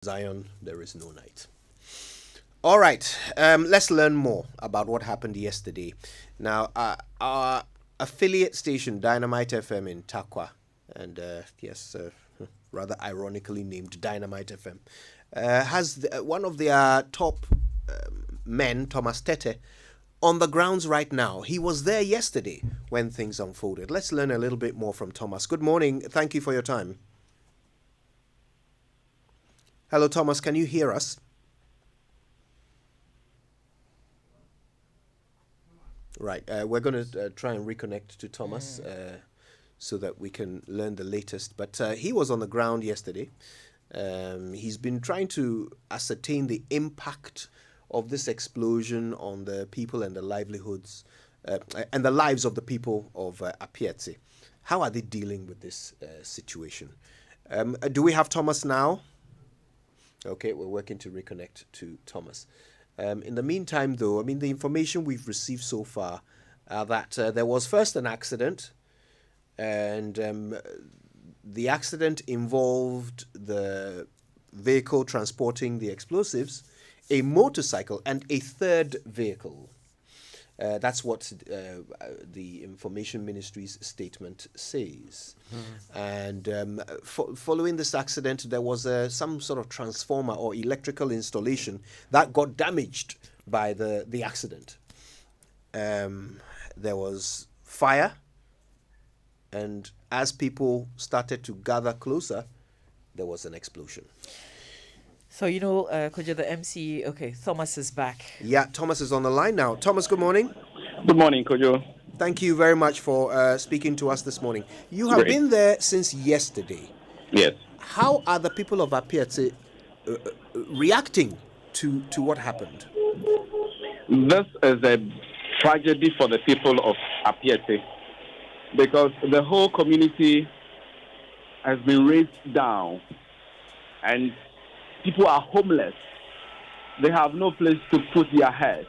Zion, there is no night. All right, let's learn more about what happened yesterday. Now, our affiliate station, Dynamite FM in Takwa, and yes, rather ironically named Dynamite FM, has one of their top men, Thomas Tete, on the grounds right now. He was there yesterday when things unfolded. Let's learn a little bit more from Thomas. Good morning. Thank you for your time. Hello, Thomas. Can you hear us? Right. We're going to try and reconnect to Thomas so that we can learn the latest. But he was on the ground yesterday. He's been trying to ascertain the impact of this explosion on the people and the livelihoods and the lives of the people of Apietse. How are they dealing with this situation? Do we have Thomas now? Okay, we're working to reconnect to Thomas. In the meantime, though, I mean, the information we've received so far that there was first an accident, and the accident involved the vehicle transporting the explosives, a motorcycle, and a third vehicle. That's what the Information Ministry's statement says. And following this accident, there was some sort of transformer or electrical installation that got damaged by the accident. There was fire, and as people started to gather closer, there was an explosion. So, Kojo, the MC, okay, Thomas is back. Yeah, Thomas is on the line now. Thomas, good morning. Good morning, Kojo. Thank you very much for speaking to us this morning. You have been there since yesterday. Yes. How are the people of Apietse reacting to what happened? This is a tragedy for the people of Apietse because the whole community has been raised down and people are homeless. They have no place to put their head.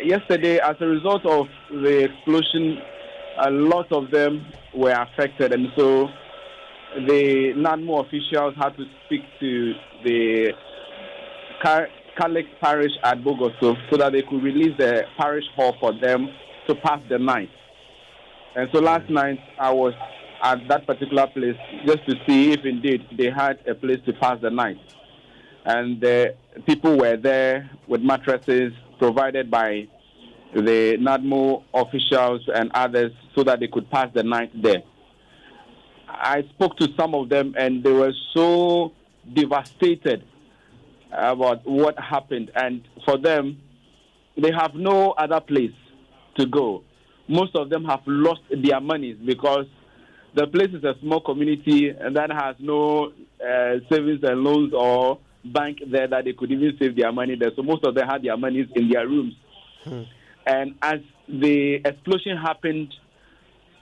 Yesterday, as a result of the explosion, a lot of them were affected, and so the NADMO officials had to speak to the Catholic parish at Bogoso so that they could release the parish hall for them to pass the night. And so last night, I was at that particular place just to see if indeed they had a place to pass the night. And the people were there with mattresses provided by the NADMO officials and others so that they could pass the night there. I spoke to some of them and they were so devastated about what happened. And for them, they have no other place to go. Most of them have lost their monies because the place is a small community and that has no savings and loans or bank there that they could even save their money there. So most of them had their monies in their rooms. And as the explosion happened,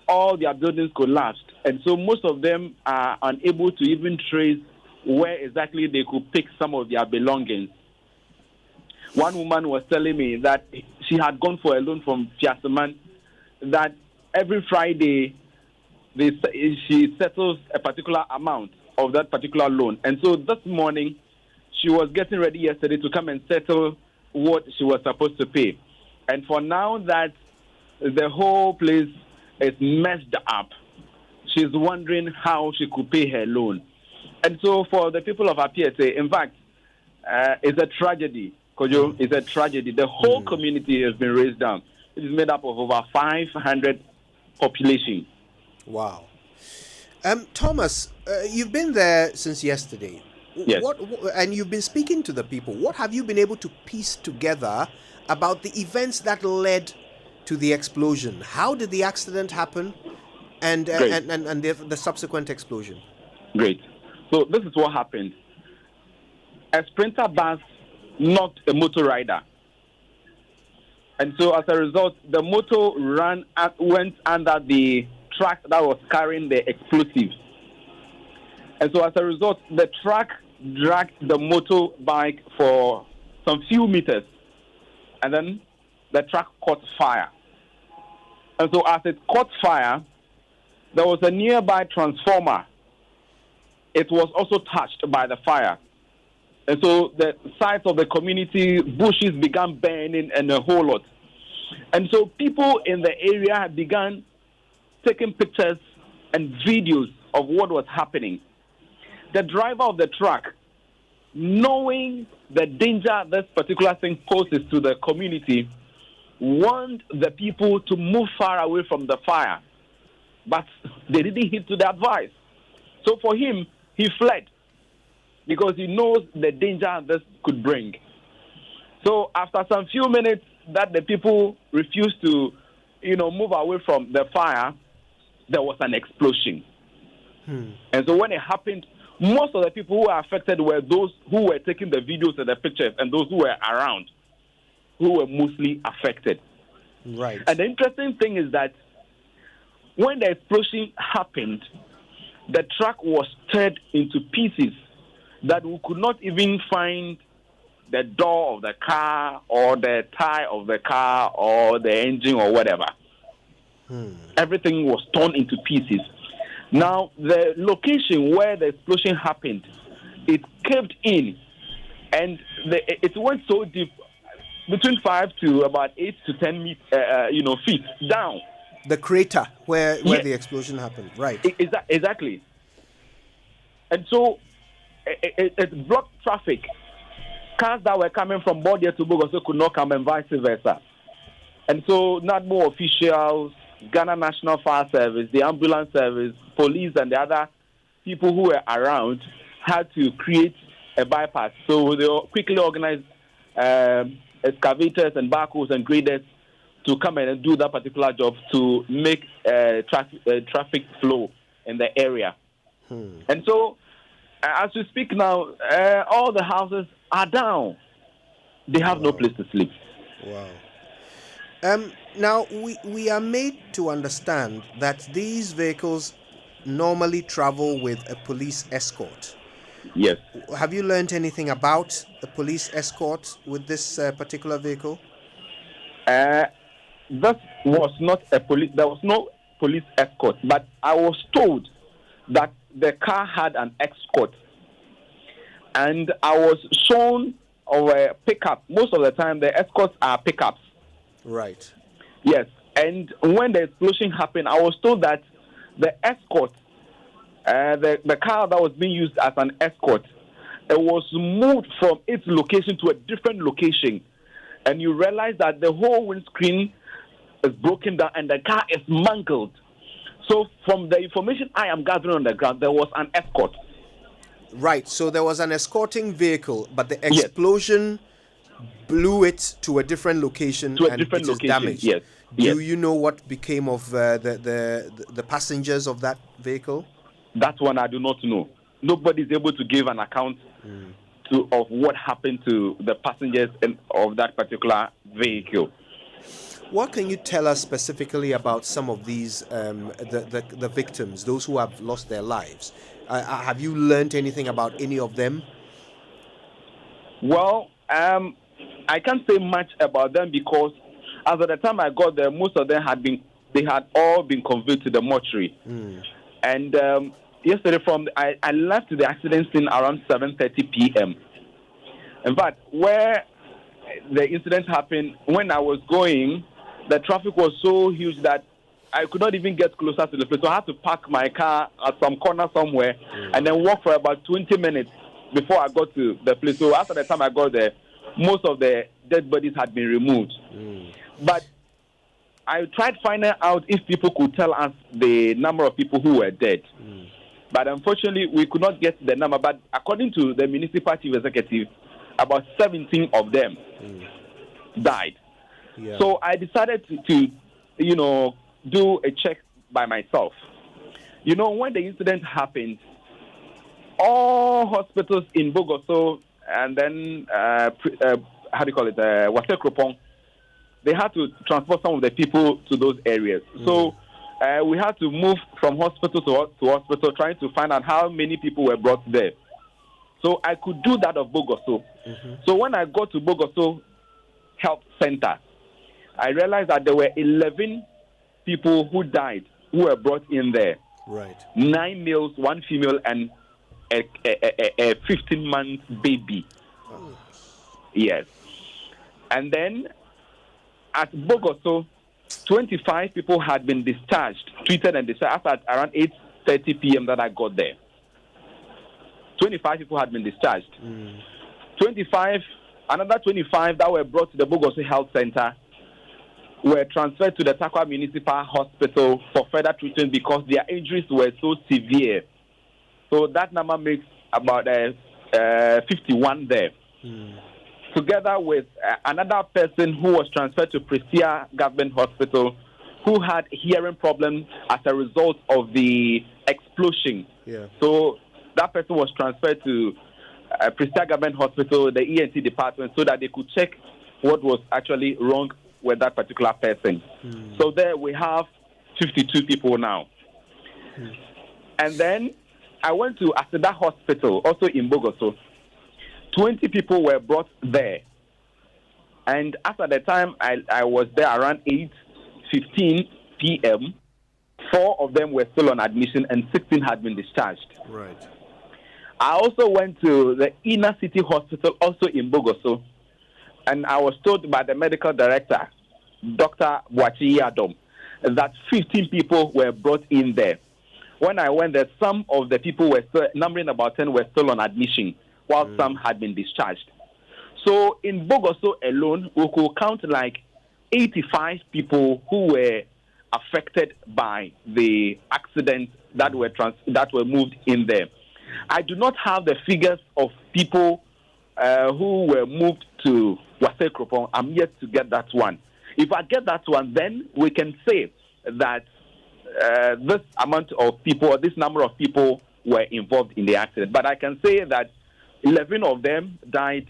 all their buildings collapsed. And so most of them are unable to even trace where exactly they could pick some of their belongings. One woman was telling me that she had gone for a loan from Fiasaman, that every Friday she settles a particular amount of that particular loan. And so this morning, she was getting ready yesterday to come and settle what she was supposed to pay. And for now that the whole place is messed up, she's wondering how she could pay her loan. And so for the people of Apietse, in fact, it's a tragedy. Kojo, it's a tragedy. The whole community has been raised down. It is made up of over 500 population. Wow. Thomas, you've been there since yesterday. Yes. And you've been speaking to the people. What have you been able to piece together about the events that led to the explosion? How did the accident happen and the subsequent explosion? Great. So this is what happened. A sprinter bus knocked a motor rider. And so as a result, the motor went under the truck that was carrying the explosives. And so as a result, the truck dragged the motorbike for some few meters. And then the truck caught fire. And so as it caught fire, there was a nearby transformer it was also touched by the fire. And so the sides of the community, bushes began burning and a whole lot. And so people in the area began taking pictures and videos of what was happening. The driver of the truck, knowing the danger this particular thing poses to the community, warned the people to move far away from the fire. But they didn't heed to the advice. So for him, he fled because he knows the danger this could bring. So after some few minutes that the people refused to, move away from the fire, there was an explosion. And so when it happened, most of the people who were affected were those who were taking the videos and the pictures, and those who were around, who were mostly affected. Right. And the interesting thing is that when the explosion happened, the truck was teared into pieces that we could not even find the door of the car or the tire of the car or the engine or whatever. Everything was torn into pieces. Now, the location where the explosion happened, it caved in, and it went so deep, between 5 to about 8 to 10 feet down. The crater where the explosion happened, right? Exactly. And so it blocked traffic. Cars that were coming from Bordia to Bogoso could not come, and vice versa. And so NADMO officials, Ghana National Fire Service, the ambulance service, police, and the other people who were around had to create a bypass. So they quickly organized excavators and backhoes and graders to come in and do that particular job to make traffic flow in the area. And so, as we speak now, all the houses are down. They have no place to sleep. Wow. Now, we are made to understand that these vehicles normally travel with a police escort. Yes. Have you learned anything about the police escort with this particular vehicle? That was not a police. There was no police escort, but I was told that the car had an escort, and I was shown of a pickup. Most of the time, the escorts are pickups. Right. Yes, and when the explosion happened, I was told that the escort, the car that was being used as an escort, it was moved from its location to a different location, and you realize that the whole windscreen is broken down and the car is mangled. So from the information I am gathering on the ground, there was an escort. Right, so there was an escorting vehicle, but the explosion blew it to a different location and it is damaged. Yes. Do you know what became of the passengers of that vehicle? That one I do not know. Nobody is able to give an account of what happened to the passengers of that particular vehicle. What can you tell us specifically about some of these, the victims, those who have lost their lives? Have you learned anything about any of them? Well, I can't say much about them because as of the time I got there, most of them had all been conveyed to the mortuary. And yesterday, I left the accident scene around 7:30 p.m. In fact, where the incident happened, when I was going, the traffic was so huge that I could not even get closer to the place. So I had to park my car at some corner somewhere and then walk for about 20 minutes before I got to the place. So after the time I got there, most of the dead bodies had been removed. But I tried finding out if people could tell us the number of people who were dead. But unfortunately, we could not get the number. But according to the municipal chief executive, about 17 of them died. Yeah. So I decided to do a check by myself. When the incident happened, all hospitals in Bogoso and then, Wasekropong, they had to transport some of the people to those areas. So we had to move from hospital to hospital, trying to find out how many people were brought there. So I could do that of Bogoso. So when I got to Bogoso Health Center, I realized that there were 11 people who died who were brought in there. Right. 9 males, 1 female, and a 15-month baby. Oh. Yes. And then at Bogoso, 25 people had been discharged, treated and discharged at around 8:30 p.m. that I got there. 25 people had been discharged. 25, another 25 that were brought to the Bogoso Health Center were transferred to the Takwa Municipal Hospital for further treatment because their injuries were so severe. So that number makes about 51 there. Together with another person who was transferred to Prestia Government Hospital who had hearing problems as a result of the explosion. Yeah. So that person was transferred to Prestia Government Hospital, the ENT department, so that they could check what was actually wrong with that particular person. So there we have 52 people now. And then I went to Aseda Hospital, also in Bogoso. 20 people were brought there. And after the time I was there around 8:15 p.m., 4 of them were still on admission and 16 had been discharged. Right. I also went to the Inner City Hospital, also in Bogoso, and I was told by the medical director, Dr. Boachi Adom, that 15 people were brought in there. When I went there, some of the people were still, numbering about 10, were still on admission, while some had been discharged. So in Bogoso alone, we could count like 85 people who were affected by the accident that were moved in there. I do not have the figures of people who were moved to Wase Kropon. I'm yet to get that one. If I get that one, then we can say that this amount of people, or this number of people were involved in the accident. But I can say that 11 of them died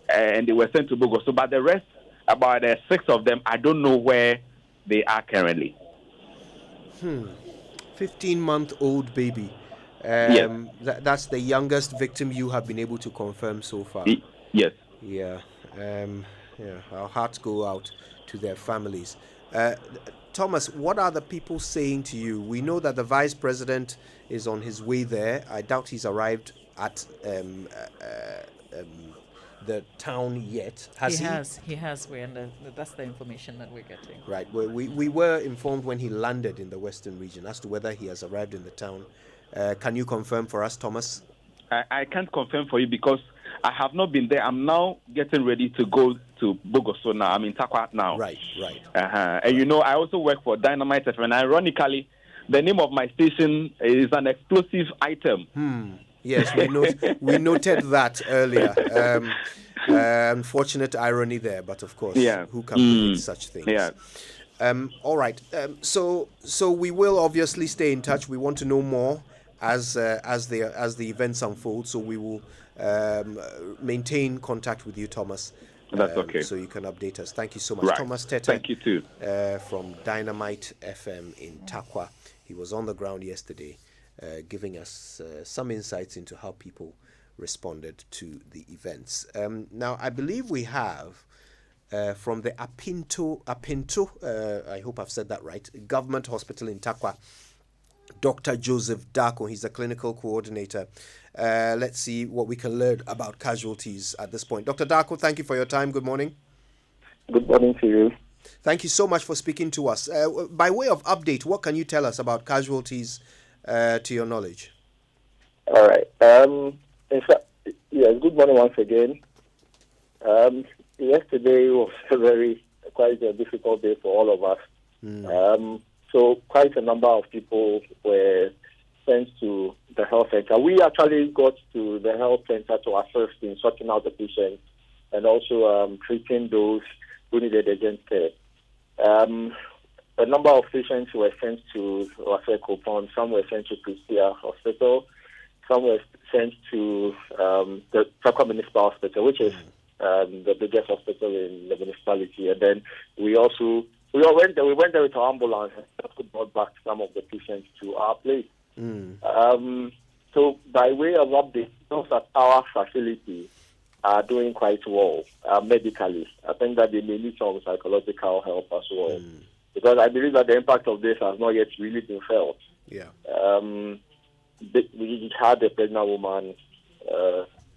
and they were sent to Bogoso. But the rest, about 6 of them, I don't know where they are currently. 15-month-old baby. Yes. That's the youngest victim you have been able to confirm so far. Yes. Yeah. Our hearts go out to their families. Thomas, what are the people saying to you? We know that the vice president is on his way there. I doubt he's arrived at the town yet. He has. That's the information that we're getting. Right. We were informed when he landed in the Western region as to whether he has arrived in the town. Can you confirm for us, Thomas? I can't confirm for you because I have not been there. I'm now getting ready to go to Bogoso now. I'm in Takwa now. Right. And you know, I also work for Joy99.7FM. And ironically, the name of my station is an explosive item. Yes, we noted that earlier. Unfortunate irony there, but of course, who can predict such things? Yeah. All right. So we will obviously stay in touch. We want to know more as the events unfold. So we will maintain contact with you, Thomas. That's okay. So you can update us. Thank you so much, Right. Thomas Tete. Thank you too. From Joy99.7FM in Takwa. He was on the ground yesterday, giving us some insights into how people responded to the events. Now, I believe we have from the Apinto, I hope I've said that right, Government Hospital in Takwa, Dr. Joseph Darko. He's the clinical coordinator. Let's see what we can learn about casualties at this point. Dr. Darko, thank you for your time. Good morning. Good morning to you. Thank you so much for speaking to us. By way of update, what can you tell us about casualties to your knowledge? All right. In fact, yes, good morning once again. Yesterday was quite a difficult day for all of us. So quite a number of people were sent to the health center. We actually got to the health center to assist in sorting out the patients and also treating those who needed urgent care. A number of patients were sent to Wase Kropon. Some were sent to Prestia Hospital. Some were sent to the Takwa Municipal Hospital, which is the biggest hospital in the municipality. And then we went there with our ambulance and brought back some of the patients to our place. So by way of update, those at our facility are doing quite well medically. I think that they may need some psychological help as well. Because I believe that the impact of this has not yet really been felt. Yeah. we had a pregnant woman,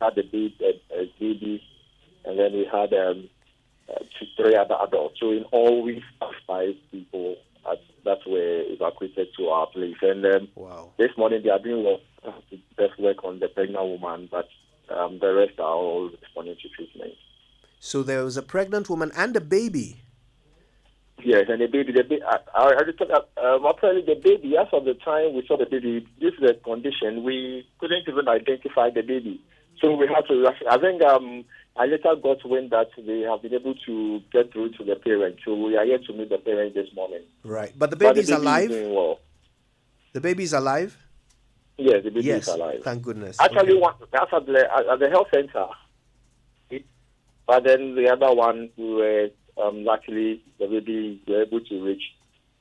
had a baby, and then we had 3 other adults. So in all, we have 5 people that were evacuated to our place. And wow. This morning they are doing best work on the pregnant woman, but the rest are all responding to treatment. So there was a pregnant woman and a baby. Yes, and the baby. Apparently, the baby. As of the time we saw the baby, due to the condition, we couldn't even identify the baby. So we had to. I think I later got wind that they have been able to get through to the parents. So we are yet to meet the parents this morning. Right, but the baby is alive. Is doing well. The baby is alive. Yes, the baby is alive. Thank goodness. Actually, okay. One that's at the health center. But then the other one, we were luckily the baby were able to reach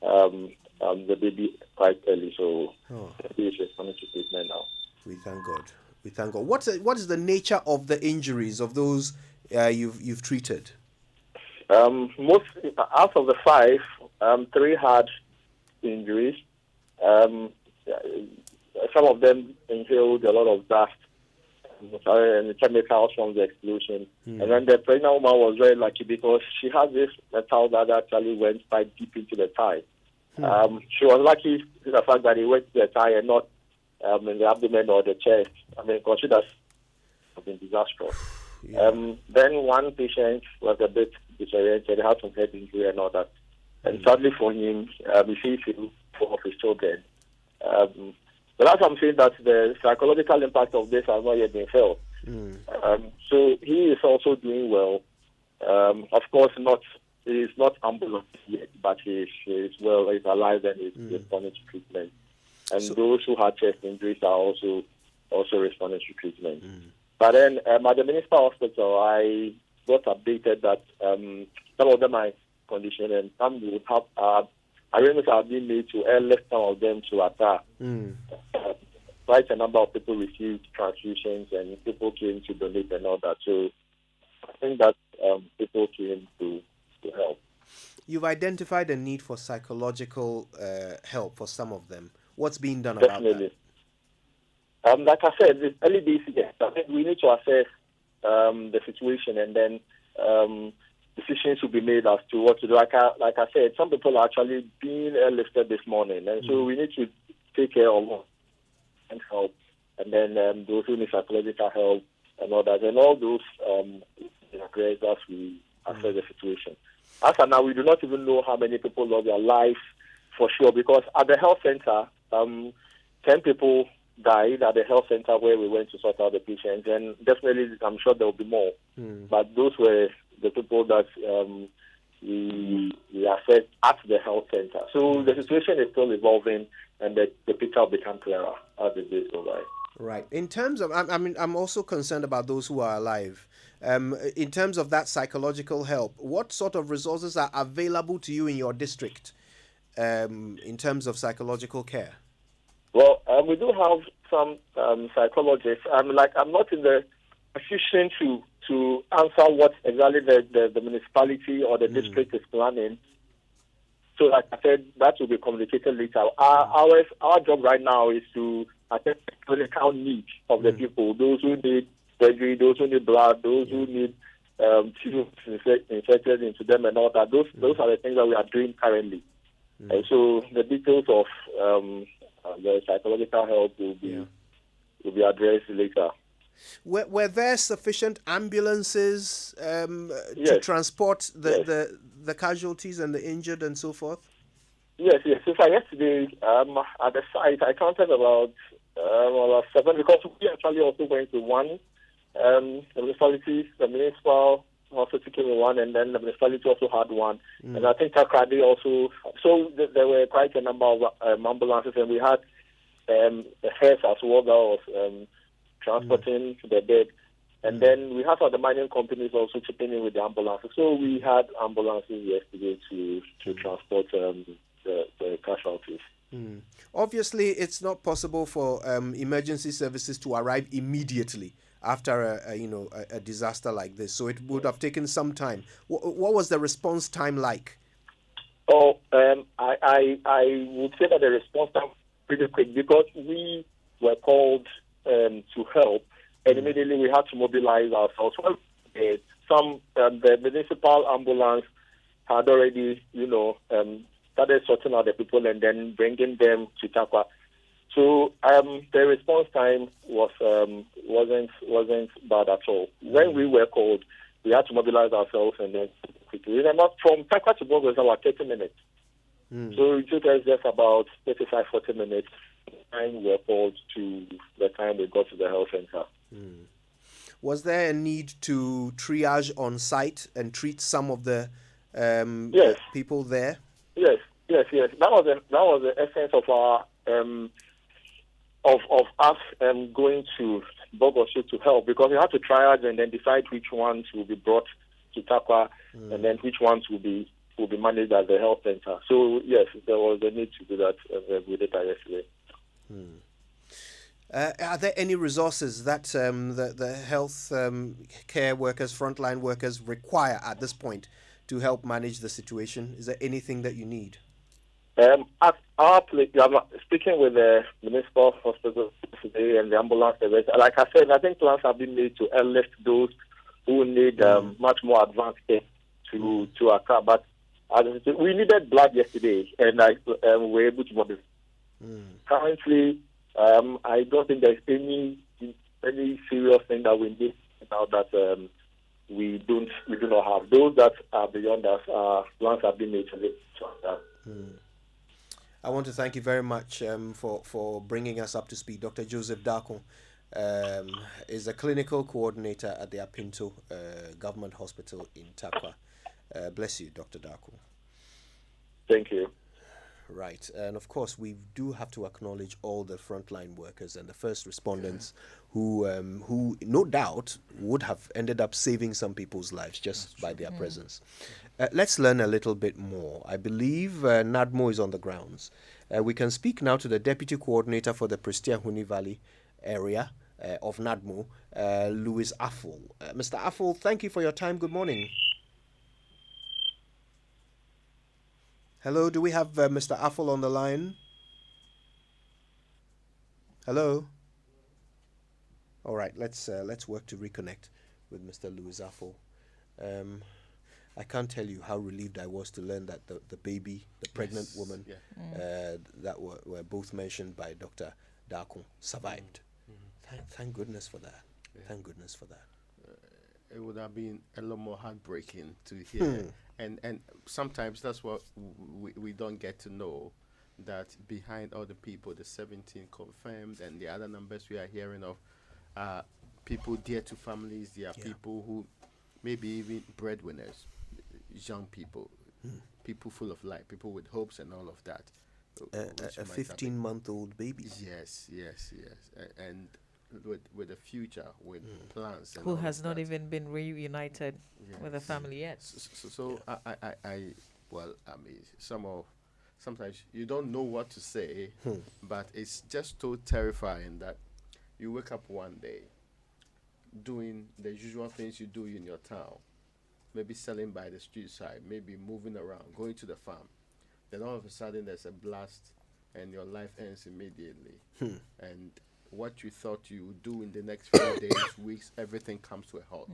the baby quite early. So the baby is responding to treatment now. We thank God. We thank God. What is the nature of the injuries of those you've treated? Most out of the 5, 3 had injuries. Some of them inhaled a lot of dust and chemicals from the explosion. And then the pregnant woman was very lucky because she had this metal that actually went quite deep into the thigh. She was lucky to the fact that it went to the thigh and not in the abdomen or the chest. I mean, consider have been disastrous. Then one patient was a bit disoriented, had some head injury and all that. And sadly for him, he sees 4 of his children. But as I'm saying that the psychological impact of this has not yet been felt. So he is also doing well. Of course, he is not ambulance yet, but he is well, he's alive and he's responding to treatment. And those who had chest injuries are also responding to treatment. But then at the municipal hospital, I got updated that some of them are in condition and some would have arrangements have been made to airlift some of them to Accra. Quite a number of people received transfusions and people came to donate and all that. So I think that people came to help. You've identified a need for psychological help for some of them. What's being done Definitely. about that? Like I said, it's early days. Yes. I think we need to assess the situation and then decisions will be made as to what to do. Like I said, some people are actually being airlifted this morning, and so we need to take care of them and help. And then those who need psychological help and all that, and all those grades as we assess the situation. As of now, we do not even know how many people lost their life for sure, because at the health center, 10 people died at the health center where we went to sort out the patients, and definitely I'm sure there will be more. But those were the people that we assessed at the health center. So the situation is still evolving, and the picture will become clearer as the days go by. Right. In terms of, I'm also concerned about those who are alive. In terms of that psychological help, what sort of resources are available to you in your district in terms of psychological care? Well, we do have some psychologists. I'm not in the position to answer what exactly the municipality or the district is planning. So, like I said, that will be communicated later. Our job right now is to attend the clinical needs of the people, those who need surgery, those who need blood, those who need tubes inserted into them and all that. Those are the things that we are doing currently. And so the details of the psychological help will be addressed later. Were there sufficient ambulances to transport the casualties and the injured and so forth? Yes. So far yesterday at the site, I counted about 7, because we actually also went to one municipality, the municipal hospital came in one, and then the municipality also had one. And I think Takrady also. So there were quite a number of ambulances, and we had the hearse as well that was transporting the dead. And then we have other mining companies also chipping in with the ambulances. So we had ambulances yesterday to transport the casualties. Obviously, it's not possible for emergency services to arrive immediately after a disaster like this. So it would have taken some time. What was the response time like? I would say that the response time was pretty quick, because we were called to help, and immediately we had to mobilize ourselves. Well, the municipal ambulance had already, started sorting out the people and then bringing them to Takwa. So the response time wasn't bad at all. When we were called, we had to mobilize ourselves and then quickly. Remember, from Takwa to Bongo is about 30 minutes. So it took us just about 35-40 minutes time we were called to the time we got to the health center. Was there a need to triage on site and treat some of the Yes. people there? Yes. That was the essence of our of us going to Bogoshu to help, because we had to triage and then decide which ones will be brought to Takwa and then which ones will be managed at the health center. So yes, there was a need to do that. We did that yesterday. Are there any resources that the health care workers, frontline workers require at this point to help manage the situation? Is there anything that you need? At our place, I'm speaking with the municipal hospital today and the ambulance service. Like I said, I think plans have been made to enlist those who need much more advanced care to Accra. But we needed blood yesterday, and we were able to mobilize. Currently, I don't think there's any serious thing that we need now that we do not have. Those that are beyond us, plans have been made to that. I want to thank you very much for bringing us up to speed. Dr. Joseph Darko is a clinical coordinator at the Apinto Government Hospital in Takwa. Bless you, Dr. Darko. Thank you. Right, and of course we do have to acknowledge all the frontline workers and the first respondents who no doubt would have ended up saving some people's lives just by their presence. Let's learn a little bit more. I believe NADMO is on the grounds. We can speak now to the Deputy Coordinator for the Prestia Huni Valley area of NADMO, Louis Affle. Mr. Affle, thank you for your time. Good morning. Hello, do we have Mr. Affle on the line? Hello? All right, let's work to reconnect with Mr. Louis Affle. I can't tell you how relieved I was to learn that the baby, the pregnant woman, that were both mentioned by Dr. Darko survived. Thank goodness for that. Thank goodness for that. It would have been a lot more heartbreaking to hear. And sometimes that's what we don't get to know, that behind all the people, the 17 confirmed and the other numbers we are hearing of, people dear to families. There are people who maybe even breadwinners, young people, people full of life, people with hopes and all of that. A 15-month-old baby. Yes. And with a future, with plans. And who has not even been reunited with the family yet. So I mean, sometimes you don't know what to say, but it's just so terrifying that you wake up one day doing the usual things you do in your town, maybe selling by the street side, maybe moving around, going to the farm. Then all of a sudden there's a blast and your life ends immediately. And what you thought you would do in the next few days, weeks, everything comes to a halt.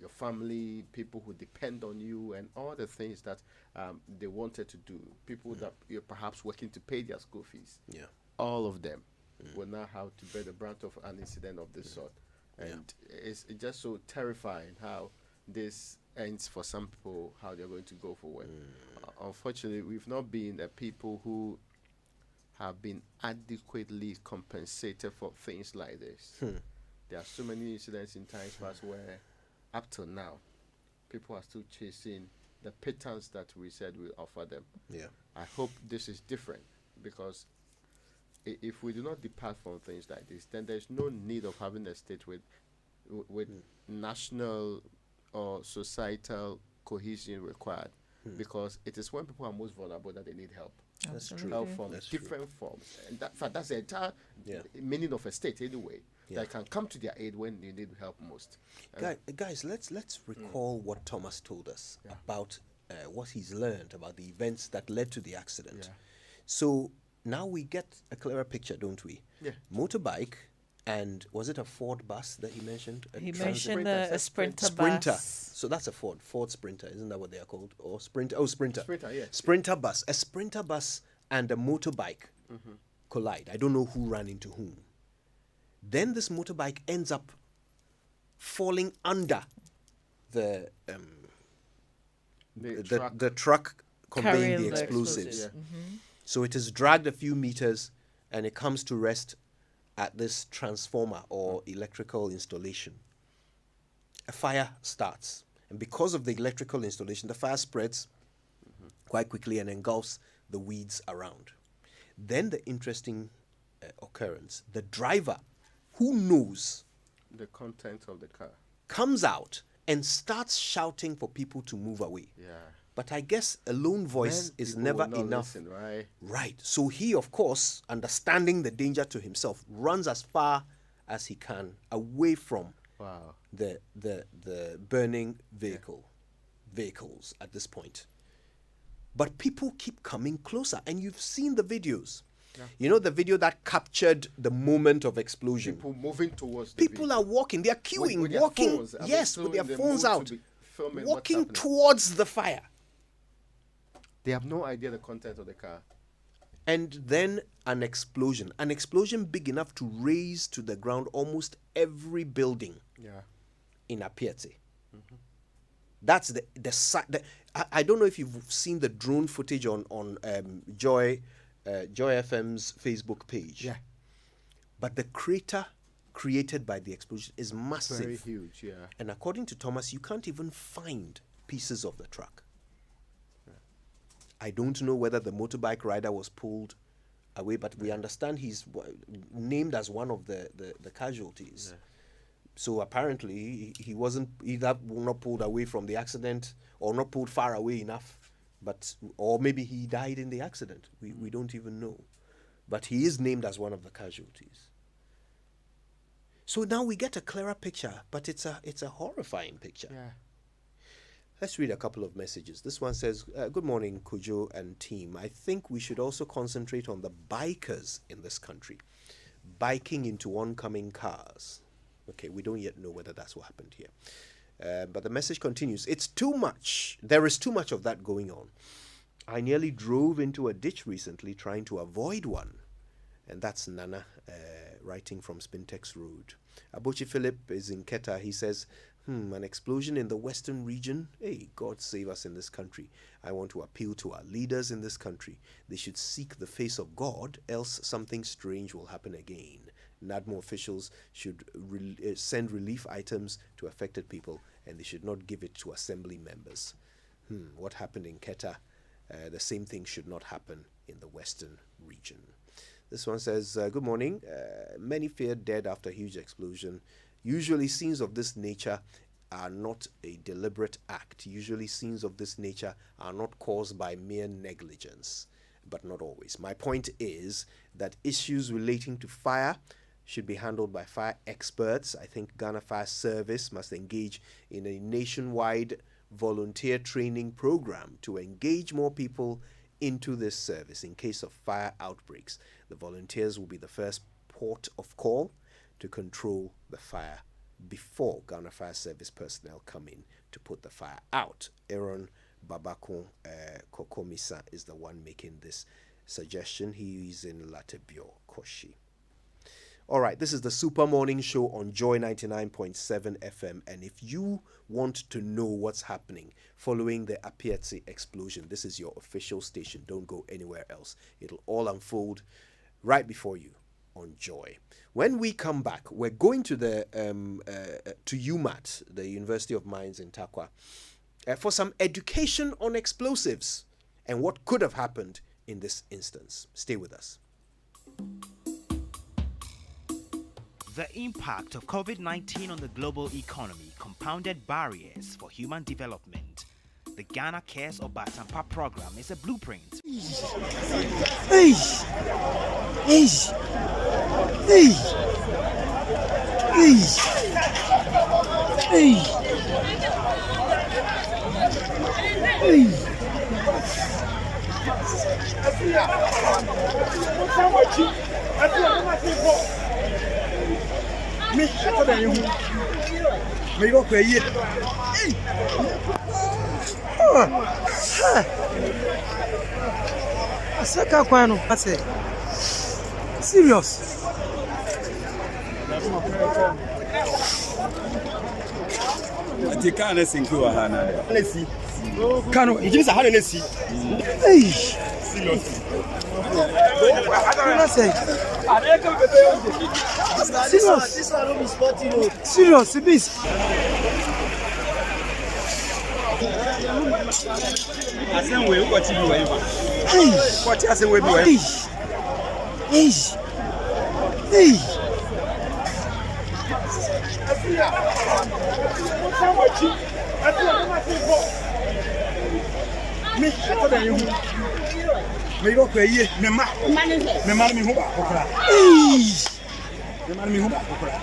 Your family, people who depend on you, and all the things that they wanted to do, people that you're perhaps working to pay their school fees, all of them will now have to bear the brunt of an incident of this sort. And it's just so terrifying how this ends for some people, how they're going to go forward. Unfortunately, we've not been the people who have been adequately compensated for things like this. There are so many incidents in times past where, up till now, people are still chasing the pittance that we said we offer them. I hope this is different, because if we do not depart from things like this, then there's no need of having a state with national or societal cohesion required, because it is when people are most vulnerable that they need help. That's true. Help from different forms, and that's the entire meaning of a state anyway. That can come to their aid when they need help most. Guys, let's recall what Thomas told us about what he's learned about the events that led to the accident. So now we get a clearer picture, don't we? Yeah. Motorbike, and was it a Ford bus that he mentioned? He Transit- mentioned a Sprinter Sprinter. bus. So that's a Ford Sprinter, isn't that what they are called? Or Sprinter? Oh, Sprinter. Sprinter, yes. Sprinter bus. A Sprinter bus and a motorbike collide. I don't know who ran into whom. Then this motorbike ends up falling under the truck. the truck conveying Carrying the the explosives. explosives. So it is dragged a few meters and it comes to rest at this transformer or electrical installation. A fire starts. And because of the electrical installation, the fire spreads quite quickly and engulfs the weeds around. Then the interesting occurrence, the driver, who knows, The content of the car. comes out and starts shouting for people to move away. Yeah. But I guess a lone voice Then is people never will not enough. listen, right? Right. So he, of course, understanding the danger to himself, runs as far as he can away from Wow. the burning vehicles at this point. But people keep coming closer, and you've seen the videos. Yeah. You know the video that captured the moment of explosion. People moving towards the People vehicle. are walking. They are queuing, With their walking. phones. Are they Yes, still with their in the phones mood out, to be filming what's walking happening? towards the fire. They have no idea the content of the car. And then an explosion big enough to raise to the ground almost every building Yeah. in Apiete. That's the I don't know if you've seen the drone footage on Joy FM's Facebook page. Yeah. But the crater created by the explosion is massive. Very huge, yeah. And according to Thomas, you can't even find pieces of the truck. I don't know whether the motorbike rider was pulled away, but we understand he's named as one of the casualties. Yeah. So apparently he wasn't either not pulled away from the accident or not pulled far away enough, or maybe he died in the accident. We don't even know. But he is named as one of the casualties. So now we get a clearer picture, but it's a horrifying picture. Yeah. Let's read a couple of messages. This one says, good morning, Kujo and team. I think we should also concentrate on the bikers in this country. Biking into oncoming cars. Okay, we don't yet know whether that's what happened here. But the message continues. It's too much. There is too much of that going on. I nearly drove into a ditch recently trying to avoid one. And that's Nana writing from Spintex Road. Abochi Philip is in Keta. He says, an explosion in the western region? Hey, God save us in this country. I want to appeal to our leaders in this country. They should seek the face of God, else something strange will happen again. NADMO officials should send relief items to affected people, and they should not give it to assembly members. What happened in Keta? The same thing should not happen in the western region. This one says, good morning. Many feared dead after huge explosion. Usually scenes of this nature are not a deliberate act. Usually scenes of this nature are not caused by mere negligence, but not always. My point is that issues relating to fire should be handled by fire experts. I think Ghana Fire Service must engage in a nationwide volunteer training program to engage more people into this service in case of fire outbreaks. The volunteers will be the first port of call to control the fire before Ghana Fire Service personnel come in to put the fire out. Aaron Babakon Kokomisa is the one making this suggestion. He is in Latebio, Koshi. All right, this is the Super Morning Show on Joy 99.7 FM. And if you want to know what's happening following the Apietse explosion, this is your official station. Don't go anywhere else. It'll all unfold right before you on Joy. When we come back, we're going to the to UMAT, the University of Mines in Takwa, for some education on explosives and what could have happened in this instance. Stay with us. The impact of COVID-19 on the global economy compounded barriers for human development. The Ghana Cares Obatampa program is a blueprint. Hey! Hey! Hey! Hey! Hey! Hey! Me, what are you? Me go pay it. Asaka kwano, I say. Serious. Ati kana sinki wa hana. Nesi. Kano, ijimisa hana nesi. Hey. Serious. I say. Serious. This one will be sporting. Serious, it is. Asen we what you do ever. Hey. What asen we do ever. Hey. Hey. Me, what are you? Me go pay ye, me ma me hu ba kokra. Me hu ba kokra.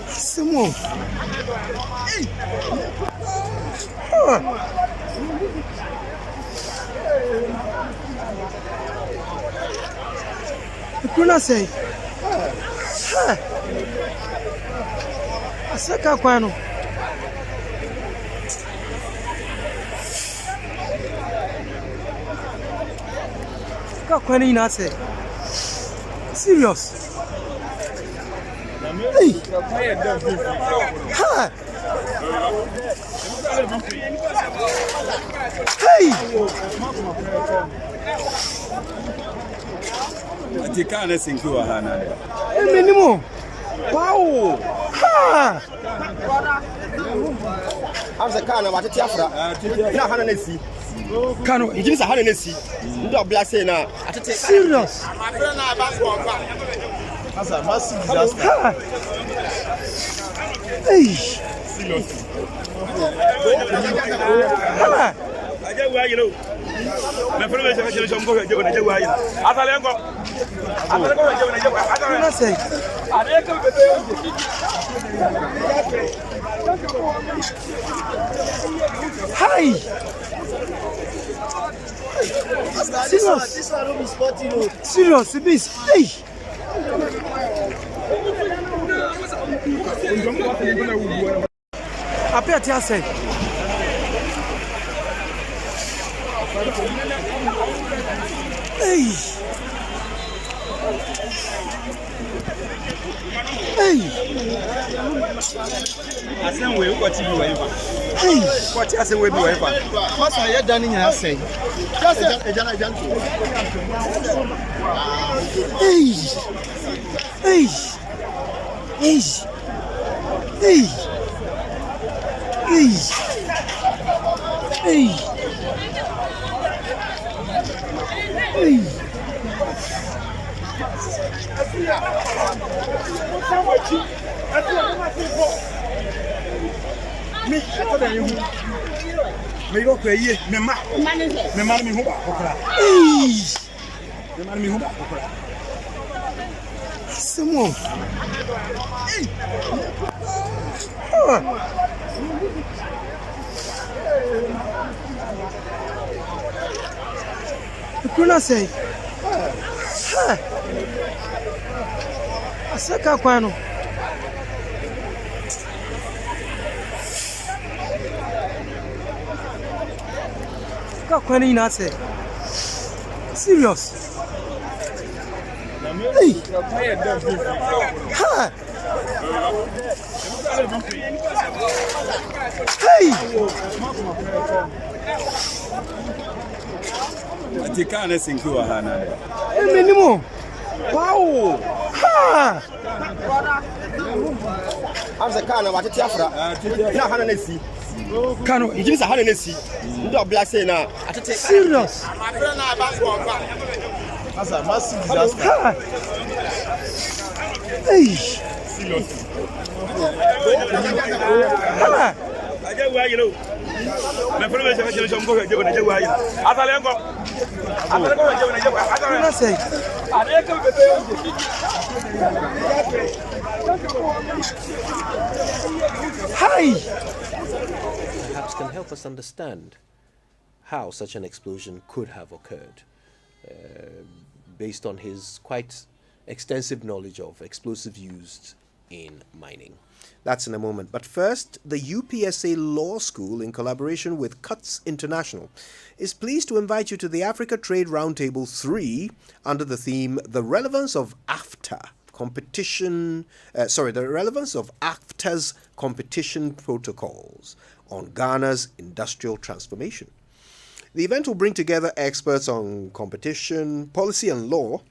Samo. Kuna say. Asaka kwano. Kwano ina say. Serious. Hey. Ha. Hey. Ati kana sinki wa hana. Minimum. Wow. Ha. Amsa kana ba ta tiafra. Ina hana nesi. Kano, ijimisa hana nesi. Ndo blase na atete. Serious. Amafra na basketball kwa. Asa massive disaster. Hey. Serious. Aje wa yiro. Na fere be se se ngo je ko na je wa yiro. Atale ngo. Atale ngo je na je wa. Atale. Kuna say. Ade ka be be. Hi. Serious. This one will be sporting. Serious, it is. Hey. Apia tia say. Hey. Hey. Asen we what you do ever. Hey. What asen we do ever. Masa ye dani nya say. Just ejana janto. Hey. Hey. Hey. Hey. Hey. Hey. Hey. Me, what are you? Me go pay ye, me ma me hu ba kokra. Me hu ba kokra. Samo. Kuna say. Asaka kwano. Kwano ina say. Serious. Hey. Ha. Hey. Ati kana sinki wa hana. Minimum. Wow. Ha. Amsa kana ba ta tiafra. Ina hana nesi. Kano, ijimisa hana nesi. Ndo blase na atete. Serious. Amafra na basketball kwa. Asa massive disaster. Hey. Serious. Aje wa yiro. Na fere be se se ngo je ko na je wa yiro. Atale ngo. Atale ngo je na je wa. Atale. Kuna say. Ade ka be be. Perhaps can help us understand how such an explosion could have occurred, based on his quite extensive knowledge of explosives used in mining. That's in a moment. But first, the UPSA Law School, in collaboration with CUTS International, is pleased to invite you to the Africa Trade Roundtable 3 under the theme The Relevance of AFTA the relevance of AFTA's competition protocols on Ghana's industrial transformation. The event will bring together experts on competition, policy and law,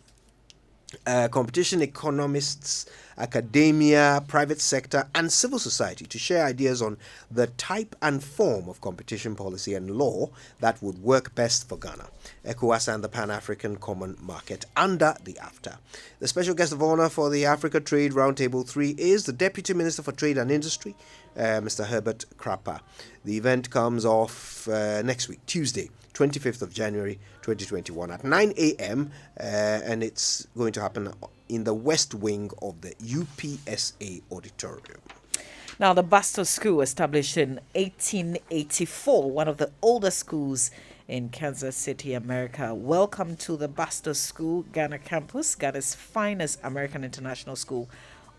competition economists, academia, private sector, and civil society to share ideas on the type and form of competition policy and law that would work best for Ghana, ECOWAS, and the Pan-African Common Market under the AFTA. The special guest of honor for the Africa Trade Roundtable 3 is the Deputy Minister for Trade and Industry, Mr. Herbert Krapa. The event comes off next week, Tuesday, 25th of January 2021 at 9 a.m. And it's going to happen in the west wing of the UPSA auditorium. Now, the Bastos School, established in 1884, one of the oldest schools in Kansas City, America. Welcome to the Bastos School, Ghana campus, Ghana's finest American international school,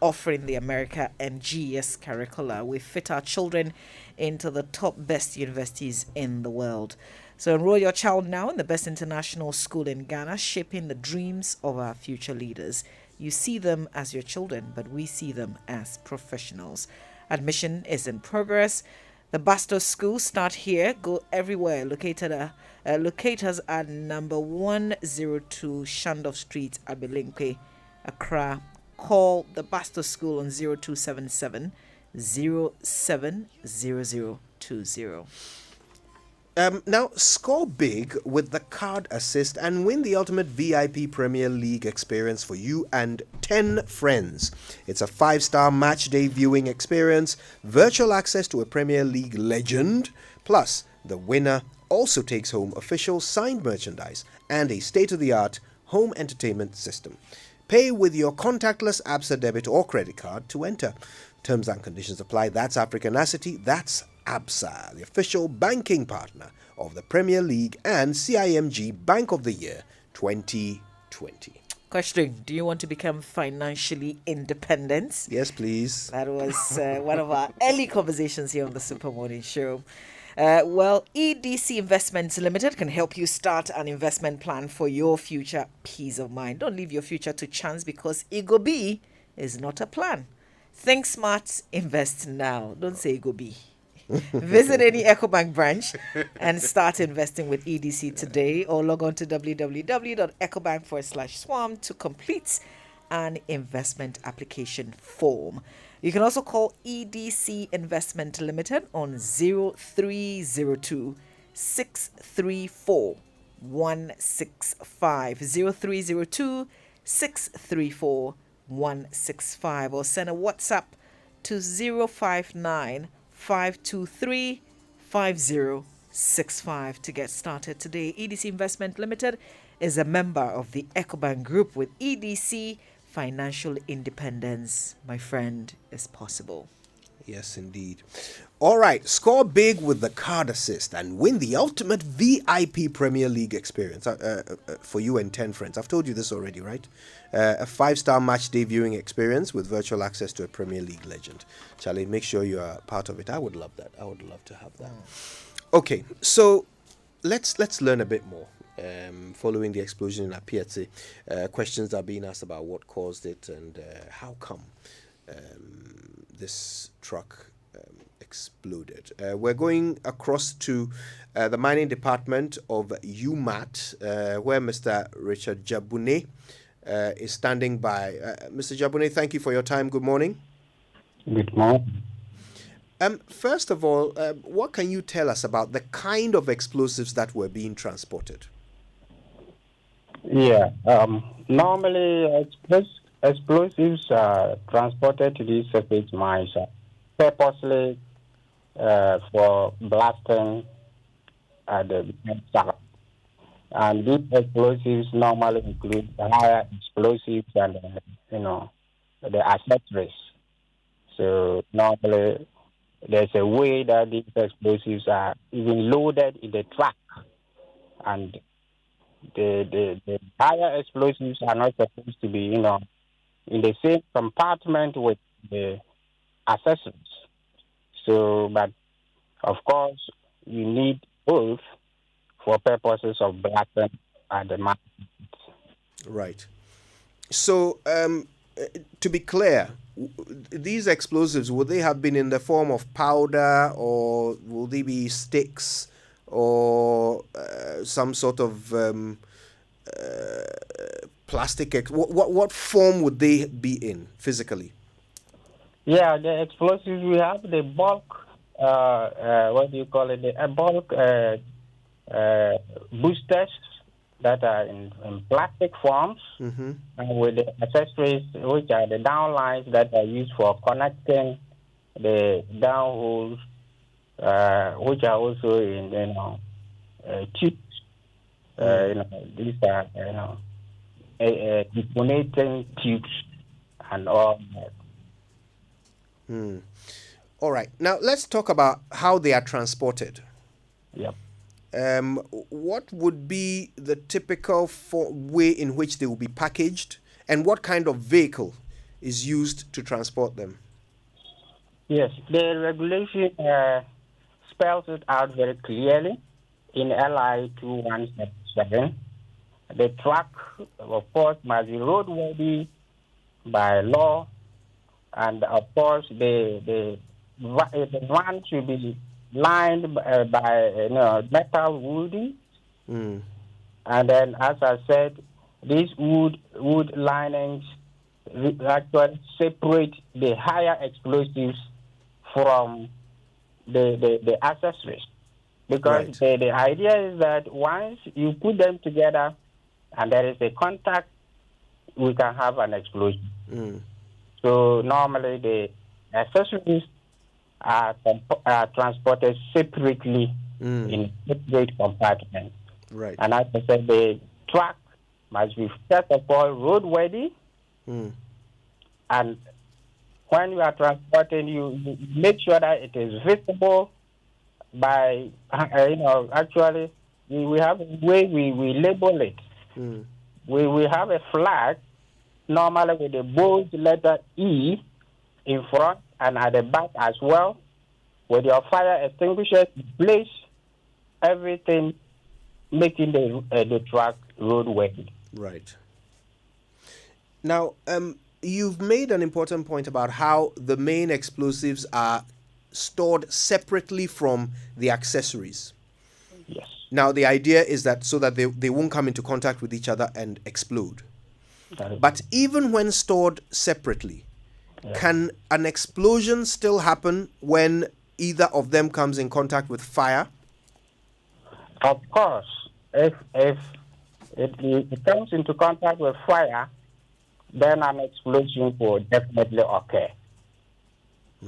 offering the America and GES curricula. We fit our children into the top best universities in the world. So enroll your child now in the best international school in Ghana, shaping the dreams of our future leaders. You see them as your children, but we see them as professionals. Admission is in progress. The Bastos School, start here, go everywhere. Locators are number 102 Shandov Street, Abelinque, Accra. Call the Bastos School on 0277 070020. Now, score big with the card assist and win the ultimate VIP Premier League experience for you and 10 friends. It's a 5-star match day viewing experience, virtual access to a Premier League legend, plus the winner also takes home official signed merchandise and a state-of-the-art home entertainment system. Pay with your contactless ABSA debit or credit card to enter. Terms and conditions apply. That's Africanacity. That's ABSA, the official banking partner of the Premier League and CIMG Bank of the Year 2020. Question: do you want to become financially independent? Yes, please. That was one of our early conversations here on the Super Morning Show. Well, EDC Investments Limited can help you start an investment plan for your future peace of mind. Don't leave your future to chance, because Igobi is not a plan. Think smart, invest now. Don't say Igobi. Visit any EcoBank branch and start investing with EDC today, or log on to www.ecobank.com/swarm to complete an investment application form. You can also call EDC Investment Limited on 0302 634 165, 0302 634 165, or send a WhatsApp to 059 523 5065 to get started today. EDC Investment Limited is a member of the EcoBank Group. With EDC, financial independence, my friend, is possible. Yes, indeed. All right, score big with the card assist and win the ultimate VIP Premier League experience for you and 10 friends. I've told you this already, right? A 5-star match day viewing experience with virtual access to a Premier League legend. Charlie, make sure you are part of it. I would love that. I would love to have that. Okay, so let's learn a bit more. Following the explosion in Apiate, questions are being asked about what caused it and how come this truck exploded. We're going across to the mining department of UMAT, where Mr. Richard Jabune is standing by. Mr. Jabune, thank you for your time. Good morning. Good morning. First of all, what can you tell us about the kind of explosives that were being transported? Yeah, normally explosives are transported to these surface mines purposely for blasting at the site. And these explosives normally include higher explosives and, the accessories. So normally there's a way that these explosives are even loaded in the truck and the higher explosives are not supposed to be, in the same compartment with the accessories. So, but of course, you need both for purposes of blasting at the market. Right. So, to be clear, these explosives, would they have been in the form of powder, or will they be sticks, or some sort of plastic? What form would they be in physically? Yeah, the explosives, we have the bulk, what do you call it, the bulk boosters that are in plastic forms, and with the accessories, which are the downlines that are used for connecting the downholes, which are also in, tubes. These are, detonating tubes and all that. All right. Now let's talk about how they are transported. Yep. What would be the typical way in which they will be packaged, and what kind of vehicle is used to transport them? Yes, the regulation spells it out very clearly in LI 2177. The truck, of course, must be roadworthy by law, and of course the van should be lined by metal wooding, and then, as I said, these wood linings actually separate the higher explosives from the accessories, because the idea is that once you put them together and there is a contact, we can have an explosion. So normally the accessories are transported separately in separate compartments. Right. And as I said, the truck must be first of all roadworthy, and when you are transporting, you make sure that it is visible by, actually, we have a way we label it. We have a flag, normally with the bold letter E in front and at the back as well. With your fire extinguisher, place everything, making the truck roadworthy. Right. Now, you've made an important point about how the main explosives are stored separately from the accessories. Yes. Now, the idea is that so that they won't come into contact with each other and explode. But even when stored separately, can an explosion still happen when either of them comes in contact with fire? Of course. If it comes into contact with fire, then an explosion will definitely occur.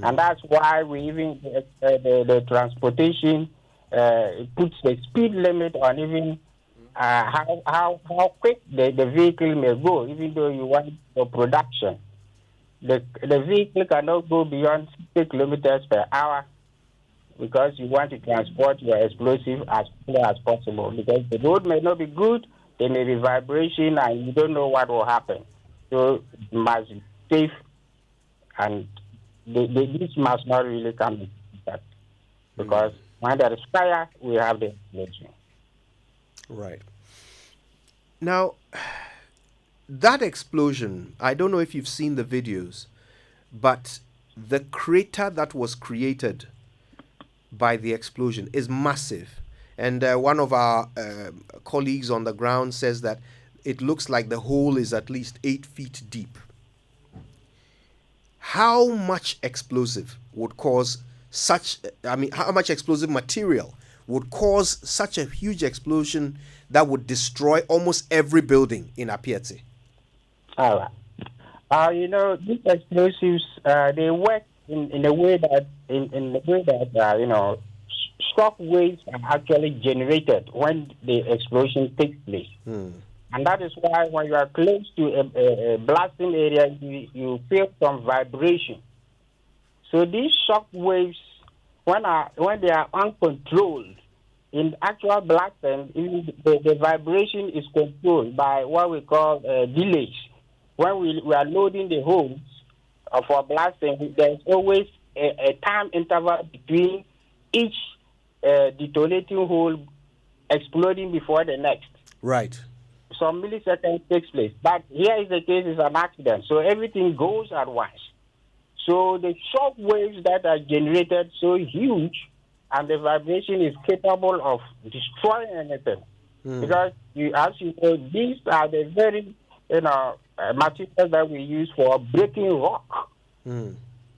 And that's why we even, the transportation puts the speed limit on even how quick the vehicle may go, even though you want for production. The vehicle cannot go beyond 60 kilometers per hour, because you want to transport your explosive as quickly as possible, because the road may not be good, there may be vibration, and you don't know what will happen. So it must be safe, and this must not really come into contact, because when there is fire, we have the explosion. Right. Now, that explosion, I don't know if you've seen the videos, but the crater that was created by the explosion is massive. And one of our colleagues on the ground says that it looks like the hole is at least 8 feet deep. How much explosive would cause how much explosive material would cause such a huge explosion that would destroy almost every building in Apiete? All right. These explosives, they work in a way that, shock waves are actually generated when the explosion takes place. And that is why when you are close to a blasting area, you feel some vibration. So these shock waves, when they are uncontrolled, in actual blasting, the vibration is controlled by what we call delays. When we are loading the holes for blasting, there's always a time interval between each detonating hole exploding before the next. Right. Some milliseconds takes place. But here is the case, it's an accident. So everything goes at once. So the shock waves that are generated so huge, and the vibration is capable of destroying anything. Because as you know, these are the very materials that we use for breaking rock.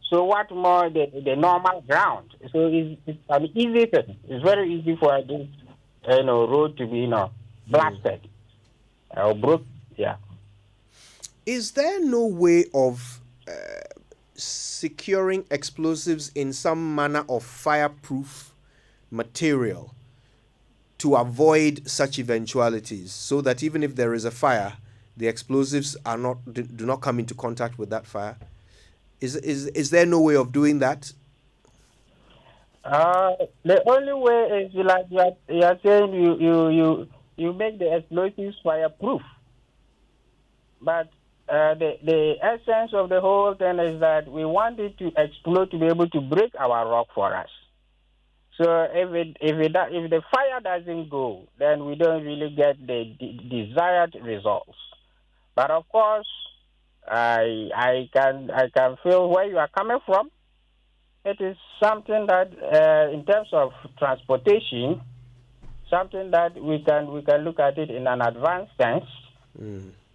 So what more the normal ground? So it's an easy thing. It's very easy for this road to be blasted or broke. Yeah. Is there no way of securing explosives in some manner of fireproof material to avoid such eventualities, so that even if there is a fire, the explosives do not come into contact with that fire? Is there no way of doing that? The only way is like you are saying, you make the explosives fireproof. But the essence of the whole thing is that we want it to explode to be able to break our rock for us. So if the fire doesn't go, then we don't really get the desired results. But of course, I can feel where you are coming from. It is something that, in terms of transportation, something that we can look at it in an advanced sense,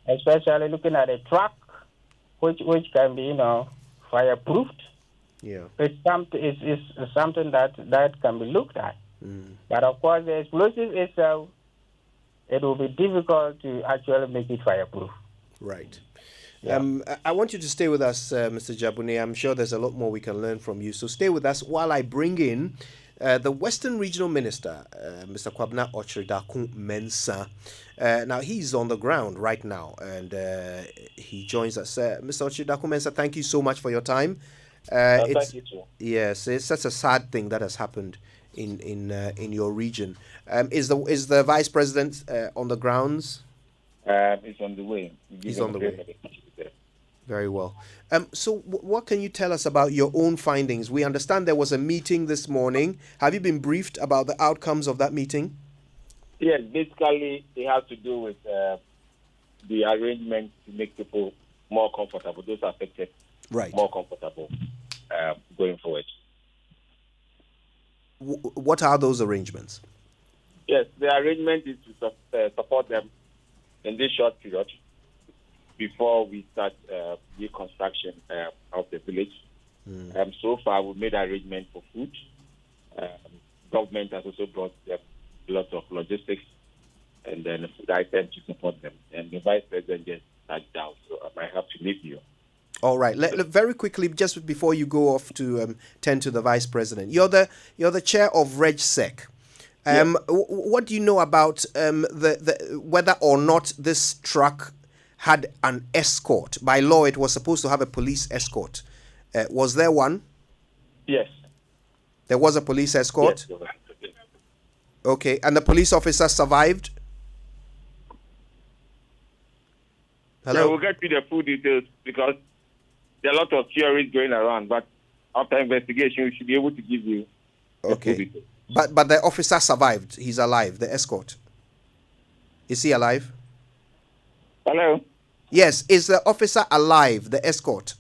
especially looking at a truck, which can be fireproofed. Yeah, it's something that can be looked at. But of course, the explosive itself, it will be difficult to actually make it fireproof. Right. Yeah. I want you to stay with us, Mr. Jabune. I'm sure there's a lot more we can learn from you. So stay with us while I bring in the Western Regional Minister, Mr. Kwabena Okyere-Darko-Mensah. Now, he's on the ground right now, and he joins us. Mr. Okyere-Darko-Mensah, thank you so much for your time. Thank you too. Yes, it's such a sad thing that has happened in your region. Is the Vice President on the grounds? He's on the way. He's on the way. Very well. So what can you tell us about your own findings? We understand there was a meeting this morning. Have you been briefed about the outcomes of that meeting? Yes, basically it has to do with the arrangement to make people more comfortable, those affected more comfortable going forward. What are those arrangements? Yes, the arrangement is to support them in this short period before we start reconstruction of the village. So far, we've made arrangements for food. Government has also brought them lots of logistics and then food items to support them. And the Vice President just sat down, so I might have to leave you. All right. Very quickly, just before you go off to tend to the Vice President, you're the chair of RegSec. What do you know about the whether or not this truck had an escort? By law, it was supposed to have a police escort. Was there one? Yes. There was a police escort? Yes. Okay. And the police officer survived? Hello? Yeah, we'll get you the full details because there are a lot of theories going around, but after investigation, we should be able to give you the full details. But the officer survived. He's alive, the escort. Is he alive? Hello? Yes. Is the officer alive, the escort?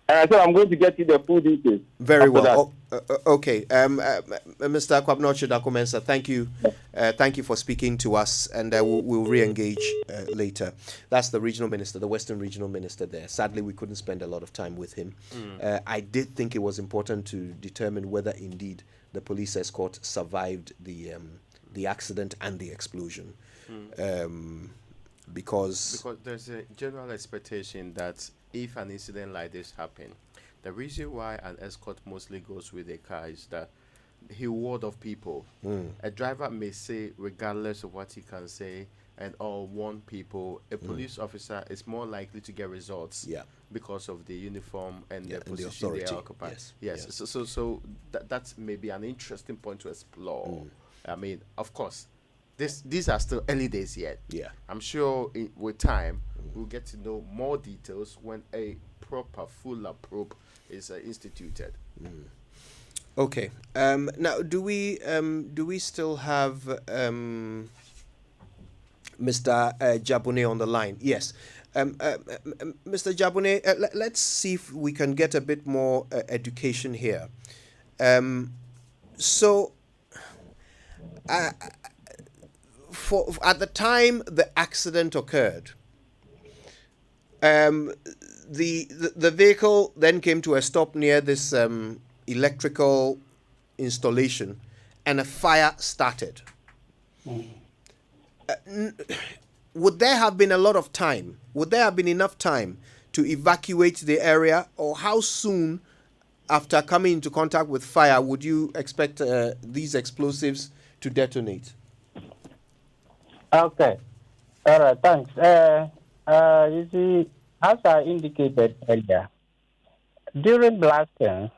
So I'm going to get you the full details. Very well. Okay. Mr. Kwabena Okyere-Darko-Mensah, thank you. Thank you for speaking to us, and we'll re-engage later. That's the regional minister, the Western Regional Minister there. Sadly, we couldn't spend a lot of time with him. I did think it was important to determine whether indeed the police escort survived the accident and the explosion. Because there's a general expectation that if an incident like this happens, the reason why an escort mostly goes with a car is that he ward off people. A driver may say, regardless of what he can say, and all warn people, a police officer is more likely to get results because of the uniform and the position they occupy. Yes. So that's maybe an interesting point to explore. I mean, of course, these are still early days yet. I'm sure with time we'll get to know more details when a proper fuller probe is instituted. Okay. Now, do we still have Mr. Jabune on the line? Yes. Mr. Jabune, let's see if we can get a bit more education here. So, at the time the accident occurred, the vehicle then came to a stop near this electrical installation, and a fire started. Would there have been a lot of time? Would there have been enough time to evacuate the area, or how soon after coming into contact with fire would you expect these explosives to detonate? Okay. All right, thanks. You see, as I indicated earlier, during blasting,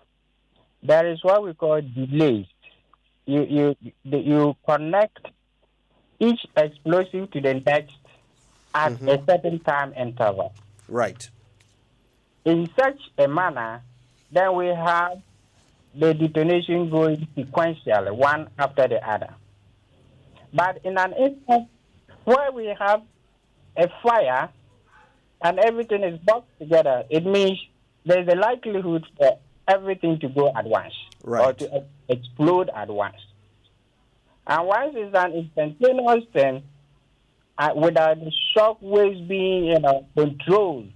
there is what we call delays. You connect each explosive to the next at a certain time interval. Right. In such a manner, then we have the detonation going sequentially, one after the other. But in an instance where we have a fire and everything is boxed together, it means there's a likelihood for everything to go at once, or to explode at once. And once it's an instantaneous thing, without the shock waves being, controlled,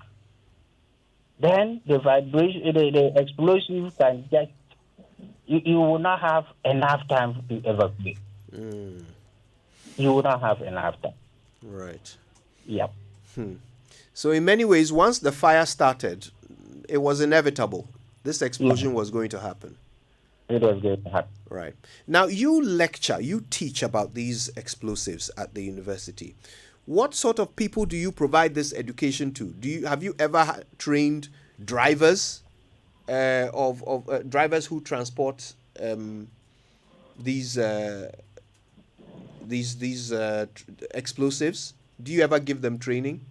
then the vibration, the explosive can just, you will not have enough time to evacuate. You will not have enough time. Right. Yep. So in many ways, once the fire started, it was inevitable. This explosion was going to happen. It was going to happen. Right. Now, you teach about these explosives at the university. What sort of people do you provide this education to? Have you ever trained drivers drivers who transport these explosives? Do you ever give them training?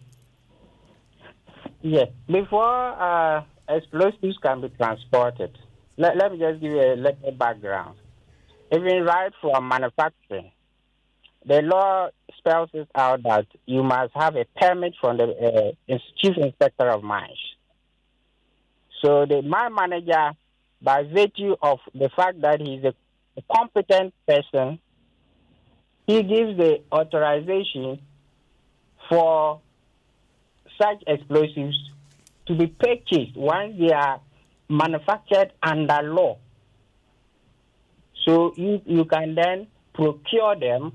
Yes. Before explosives can be transported, let me just give you a little background. Even right from manufacturing, the law spells it out that you must have a permit from the Chief Inspector of Mines. So the mine manager, by virtue of the fact that he's a competent person, he gives the authorization for such explosives to be purchased once they are manufactured under law. So you can then procure them,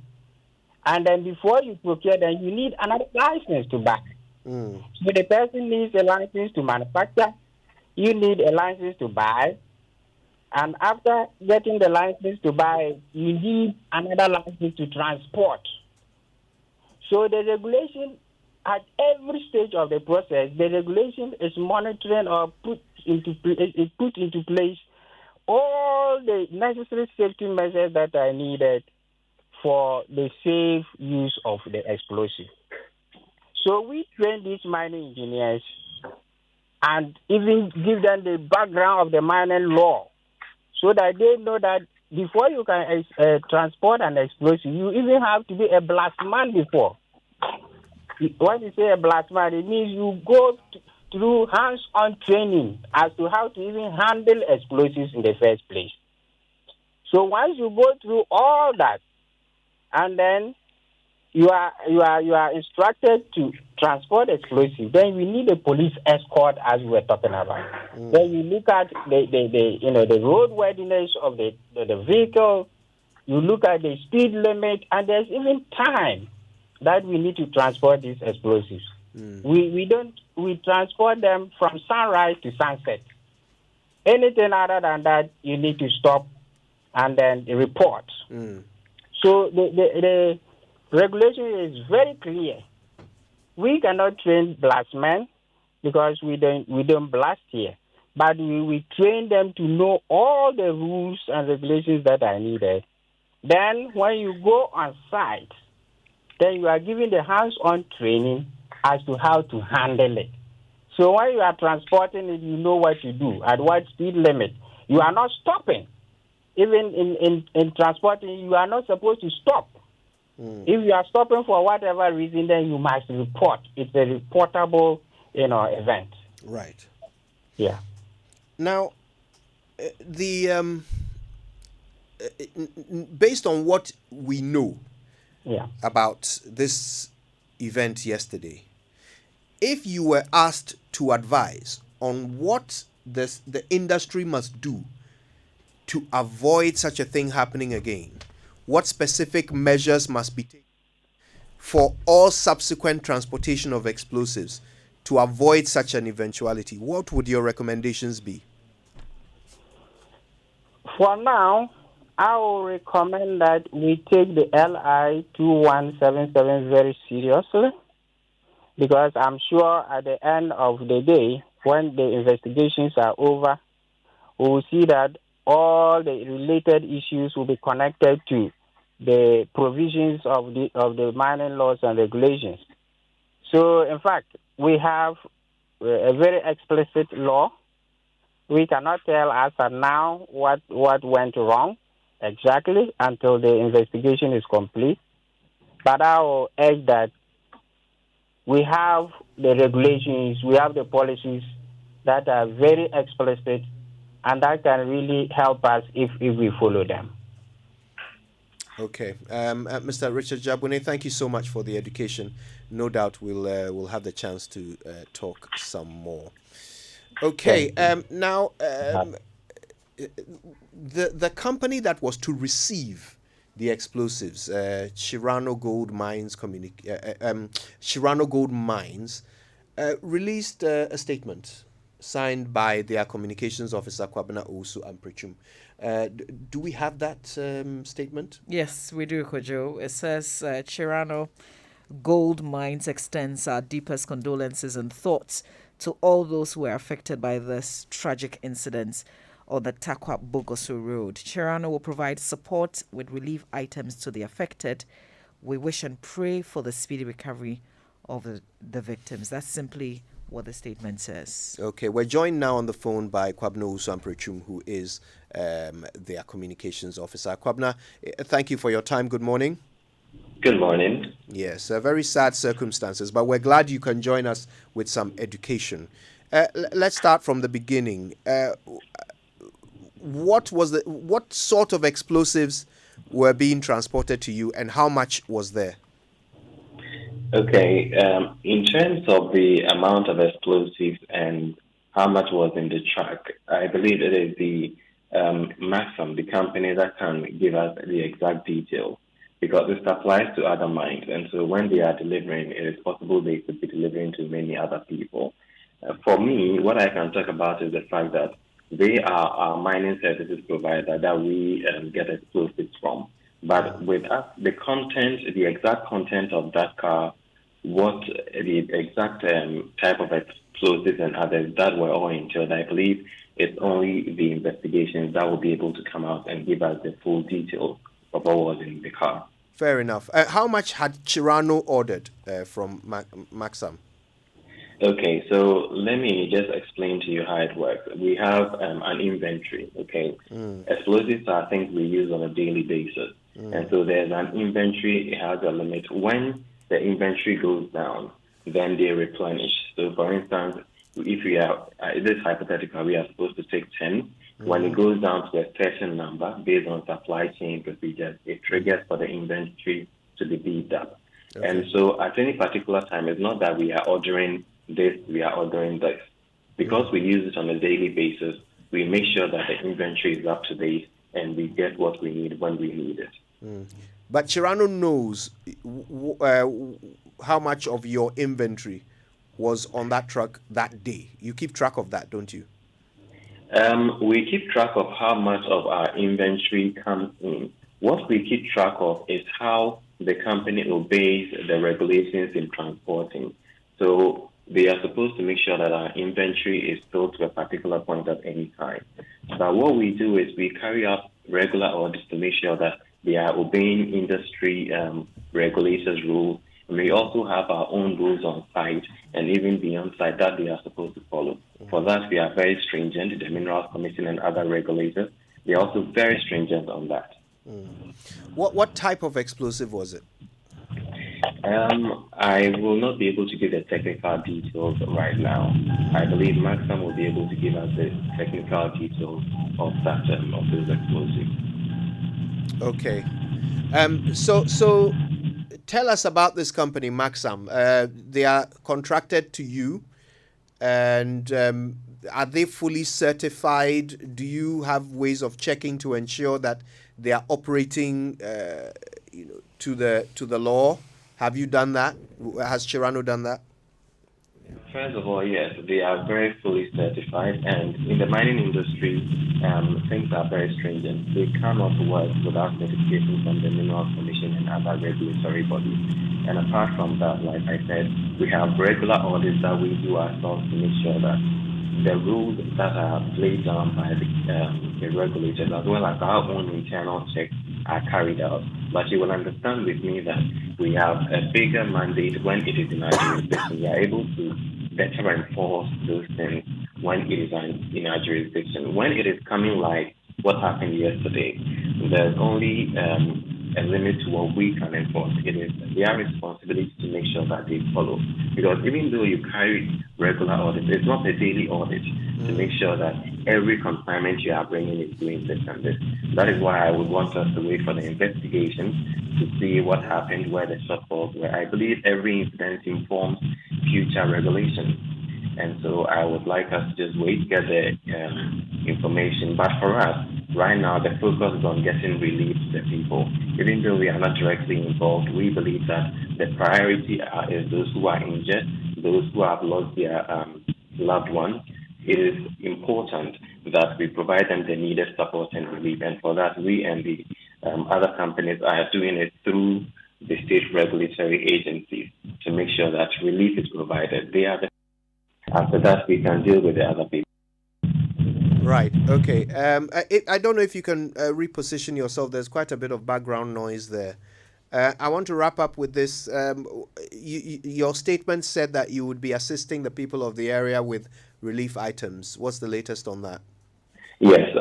and then before you procure them, you need another license to buy. So the person needs a license to manufacture, you need a license to buy, and after getting the license to buy, you need another license to transport. So the regulation at every stage of the process, the regulation is monitoring or put into place all the necessary safety measures that are needed for the safe use of the explosive. So we train these mining engineers and even give them the background of the mining law so that they know that before you can transport an explosive, you even have to be a blastman before. When you say a blastman, it means you go through hands-on training as to how to even handle explosives in the first place. So once you go through all that, and then you are instructed to transport explosives, then we need a police escort, as we were talking about. Then you look at the roadworthiness of the vehicle. You look at the speed limit, and there's even time that we need to transport these explosives. We transport them from sunrise to sunset. Anything other than that, you need to stop and then report. So regulation is very clear. We cannot train blastmen because we don't blast here. But we train them to know all the rules and regulations that are needed. Then when you go on site, then you are given the hands-on training as to how to handle it. So when you are transporting it, you know what to do, at what speed limit. You are not stopping. Even in transporting, you are not supposed to stop. If you are stopping for whatever reason, then you must report. It's a reportable, event. Right. Yeah. Now, based on what we know about this event yesterday, if you were asked to advise on what the industry must do to avoid such a thing happening again, what specific measures must be taken for all subsequent transportation of explosives to avoid such an eventuality, what would your recommendations be? For now, I will recommend that we take the LI 2177 very seriously, because I'm sure at the end of the day, when the investigations are over, we will see that all the related issues will be connected to the provisions of the mining laws and regulations. So, in fact, we have a very explicit law. We cannot tell as of now what went wrong exactly until the investigation is complete. But I will urge that we have the regulations, we have the policies that are very explicit, and that can really help us if we follow them. Okay. Mr. Richard Jabune, thank you so much for the education. No doubt we'll have the chance to talk some more. Okay. Now, the company that was to receive the explosives, Chirano Gold Mines, Chirano Gold Mines, released a statement signed by their communications officer, Kwabena Owusu Amprechum. Do we have that statement? Yes, we do, Kojo. It says Chirano Gold Mines extends our deepest condolences and thoughts to all those who were affected by this tragic incident on the Takwa Bogoso Road. Chirano will provide support with relief items to the affected. We wish and pray for the speedy recovery of the victims. That's simply what the statement says. Okay, we're joined now on the phone by Kwabena Owusu Amprechum, who is their communications officer. Kwabena, thank you for your time. Good morning. Good morning. Yes, very sad circumstances, but we're glad you can join us with some education. Let's start from the beginning. What sort of explosives were being transported to you, and how much was there? Okay, in terms of the amount of explosives and how much was in the truck, I believe it is the Maxim, the company, that can give us the exact detail, because it supplies to other mines, and so when they are delivering, it is possible they could be delivering to many other people. For me, what I can talk about is the fact that they are our mining services provider that we get explosives from. But with us, the exact content of that car, what the exact type of explosives and others that were all entailed, I believe it's only the investigations that will be able to come out and give us the full details of what was in the car. Fair enough. How much had Chirano ordered from Maxim? Okay, so let me just explain to you how it works. We have an inventory, okay? Explosives are things we use on a daily basis. And so there's an inventory, it has a limit. When the inventory goes down, then they replenish. So for instance, if we are, this is hypothetical, we are supposed to take 10. When it goes down to a certain number, based on supply chain procedures, it triggers for the inventory to be beefed up. Okay. And so at any particular time, it's not that we are ordering this, we are ordering this. Because we use it on a daily basis, we make sure that the inventory is up to date and we get what we need when we need it. But Chirano knows how much of your inventory was on that truck that day. You keep track of that, don't you? We keep track of how much of our inventory comes in. What we keep track of is how the company obeys the regulations in transporting. So they are supposed to make sure that our inventory is filled to a particular point at any time. But what we do is we carry out regular audits to make sure that they are obeying industry regulators' rules. And we also have our own rules on site and even beyond site that they are supposed to follow. For that, we are very stringent. The Minerals Commission and other regulators, they are also very stringent on that. What type of explosive was it? I will not be able to give the technical details right now. I believe Maxam will be able to give us the technical details of that of those explosives. Okay. So tell us about this company, Maxam. They are contracted to you, and are they fully certified? Do you have ways of checking to ensure that they are operating, to the law? Have you done that? Has Chirano done that? First of all, yes, they are very fully certified, and in the mining industry, things are very stringent. They cannot work without certification from the Minerals Commission and other regulatory bodies. And apart from that, like I said, we have regular audits that we do ourselves to make sure that the rules that are laid down by the regulators, as well as our own internal checks, are carried out. But you will understand with me that we have a bigger mandate when it is in our jurisdiction. We are able to better enforce those things when it is in our jurisdiction. When it is coming like what happened yesterday, there's only a limit to what we can enforce. It is their responsibility to make sure that they follow. Because even though you carry regular audits, it's not a daily audit to make sure that every consignment you are bringing is doing this and this. That is why I would want us to wait for the investigation to see what happened, where the shortfalls were. I believe every incident informs future regulations. And so I would like us to just wait, get the information. But for us, right now, the focus is on getting relief to the people. Even though we are not directly involved, we believe that the priority is those who are injured, those who have lost their loved ones. It is important that we provide them the needed support and relief. And for that, we and the other companies are doing it through the state regulatory agencies to make sure that relief is provided. They are the after that, we can deal with the other people. Right. Okay. I don't know if you can reposition yourself. There's quite a bit of background noise there. I want to wrap up with this. Your statement said that you would be assisting the people of the area with relief items. What's the latest on that? Yes.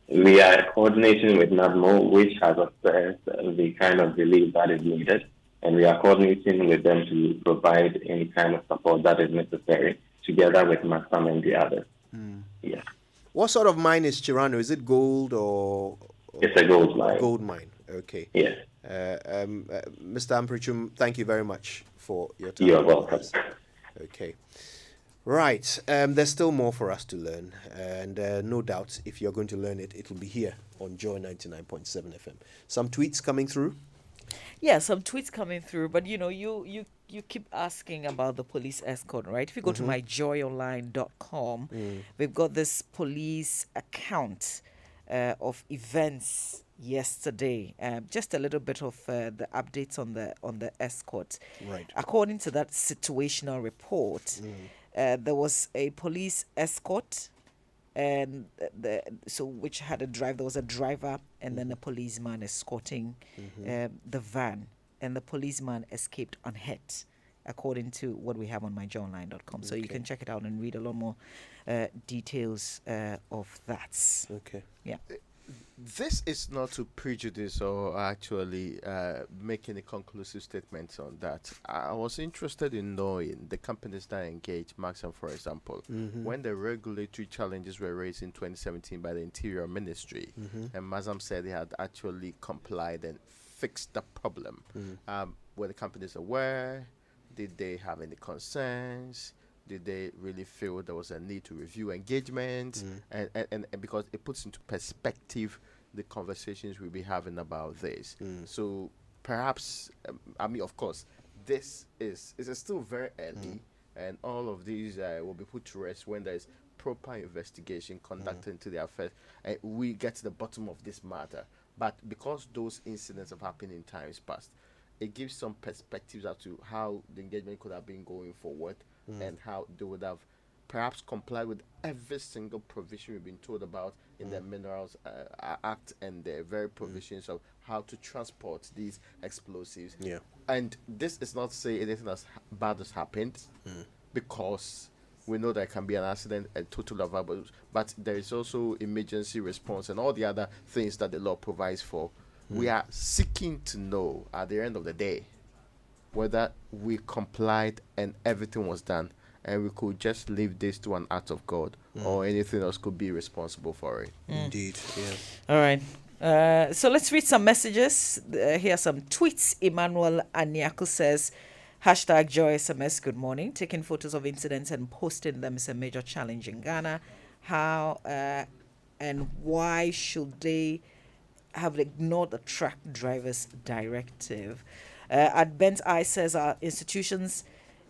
We are coordinating with NADMO, which has assessed the kind of relief that is needed. And we are coordinating with them to provide any kind of support that is necessary, together with Maxam and the others. Yes. What sort of mine is Chirano? Is it gold or? It's a gold mine. Gold mine. Okay. Yes. Mr. Amprichum, thank you very much for your time. You're welcome. Okay. Right. There's still more for us to learn, and no doubt, if you're going to learn it, it'll be here on Joy99.7 FM. Some tweets coming through. Yeah, some tweets coming through, but you keep asking about the police escort, right? If you go to myjoyonline.com, we've got this police account of events yesterday. Just a little bit of the updates on the escort. Right. According to that situational report, there was a police escort, and which had a driver. There was a driver and then a policeman escorting the van, and the policeman escaped unhurt, according to what we have on myjoyonline.com. So you can check it out and read a lot more details of that. Okay. Yeah. This is not to prejudice or actually make any conclusive statements on that. I was interested in knowing the companies that engage Maxam, for example, when the regulatory challenges were raised in 2017 by the Interior Ministry, and Maxam said they had actually complied and fixed the problem. Were the companies aware? Did they have any concerns? Did they really feel there was a need to review engagement? And because it puts into perspective the conversations we'll be having about this. So perhaps, of course, this is still very early, and all of these will be put to rest when there is proper investigation conducted into the affairs, and we get to the bottom of this matter. But because those incidents have happened in times past, it gives some perspectives as to how the engagement could have been going forward and how they would have perhaps complied with every single provision we've been told about in the Minerals Act and the very provisions of how to transport these explosives. Yeah. And this is not to say anything as bad has happened, because we know there can be an accident and total survival, but there is also emergency response and all the other things that the law provides for. We are seeking to know at the end of the day whether we complied and everything was done, and we could just leave this to an act of God, or anything else could be responsible for it. Indeed, yeah. All right. So let's read some messages. Here are some tweets. Emmanuel Anyaku says, hashtag Joy SMS, good morning. Taking photos of incidents and posting them is a major challenge in Ghana. How and why should they have ignored the truck driver's directive? Advent I says, our institutions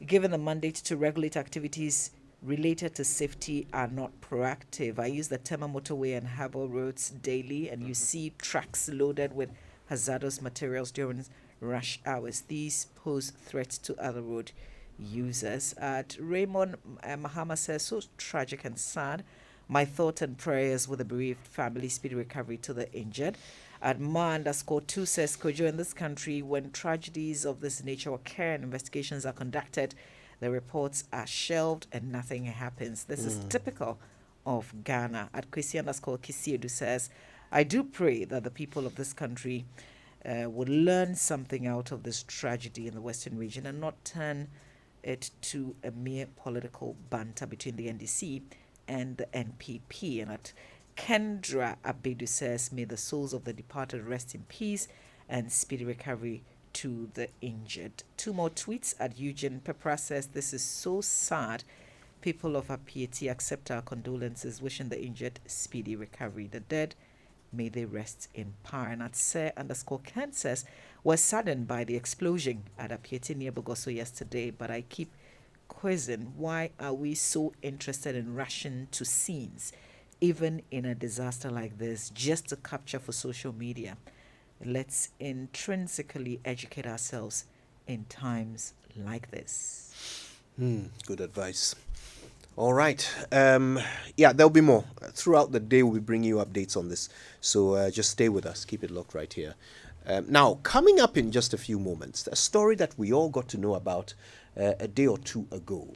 given the mandate to regulate activities related to safety are not proactive. I use the Tema motorway and Harbour roads daily, and you see trucks loaded with hazardous materials during rush hours. These pose threats to other road users. Raymond Mahama says, so tragic and sad. My thoughts and prayers with the bereaved family, speedy recovery to the injured. Ma_2 says, Kojo, in this country, when tragedies of this nature occur and investigations are conducted, the reports are shelved and nothing happens. This is typical of Ghana. Kwesi_Kisiedu says, I do pray that the people of this country will learn something out of this tragedy in the Western region and not turn it to a mere political banter between the NDC and the NPP. And at Kendra Abedu says, may the souls of the departed rest in peace and speedy recovery to the injured. Two more tweets. At Eugene Pepra says, this is so sad. People of Apieti accept our condolences, wishing the injured speedy recovery. The dead, may they rest in power. And at Sir_Ken says, we're saddened by the explosion at Apieti near Bogoso yesterday, but I keep quizzing, why are we so interested in rushing to scenes, even in a disaster like this, just to capture for social media? Let's intrinsically educate ourselves in times like this. Good advice. All right. There'll be more. Throughout the day, we'll be bringing you updates on this. So just stay with us. Keep it locked right here. Now, coming up in just a few moments, a story that we all got to know about a day or two ago.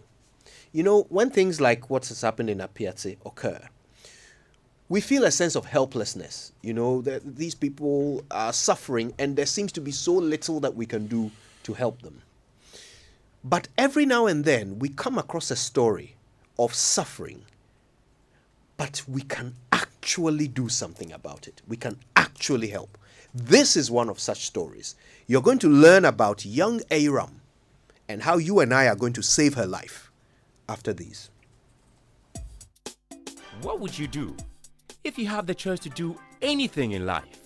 You know, when things like what has happened in Apiati occur, we feel a sense of helplessness. You know, that these people are suffering and there seems to be so little that we can do to help them. But every now and then we come across a story of suffering, but we can actually do something about it. We can actually help. This is one of such stories. You're going to learn about young Aram and how you and I are going to save her life after these. What would you do if you have the choice to do anything in life?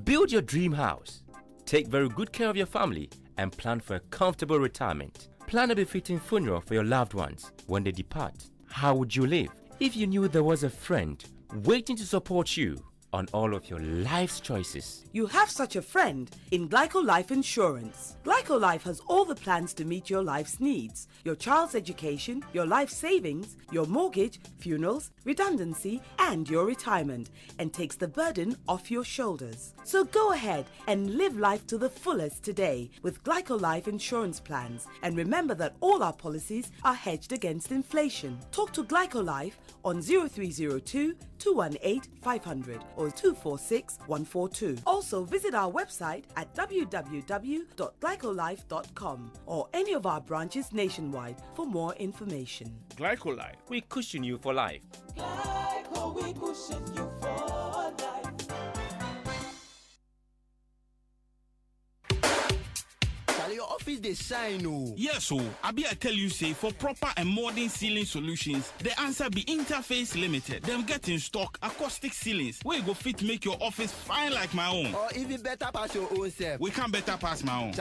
Build your dream house, take very good care of your family, and plan for a comfortable retirement. Plan a befitting funeral for your loved ones when they depart. How would you live if you knew there was a friend waiting to support you on all of your life's choices? You have such a friend in Glyco Life Insurance. Glyco Life has all the plans to meet your life's needs. Your child's education, your life savings, your mortgage, funerals, redundancy, and your retirement, and takes the burden off your shoulders. So go ahead and live life to the fullest today with Glyco Life Insurance plans. And remember that all our policies are hedged against inflation. Talk to Glyco Life on 0302 218 500 or 246 142. Also visit our website at www.glycolife.com or any of our branches nationwide for more information. Glycolife, we cushion you for life. Glyco, we cushion you for life. Your office they shine. Oh. Yes, so I tell you say for proper and modern ceiling solutions, the answer be Interface Limited. Them get in stock acoustic ceilings where you go fit make your office fine like my own. Or even better pass your own self. We can't better pass my own.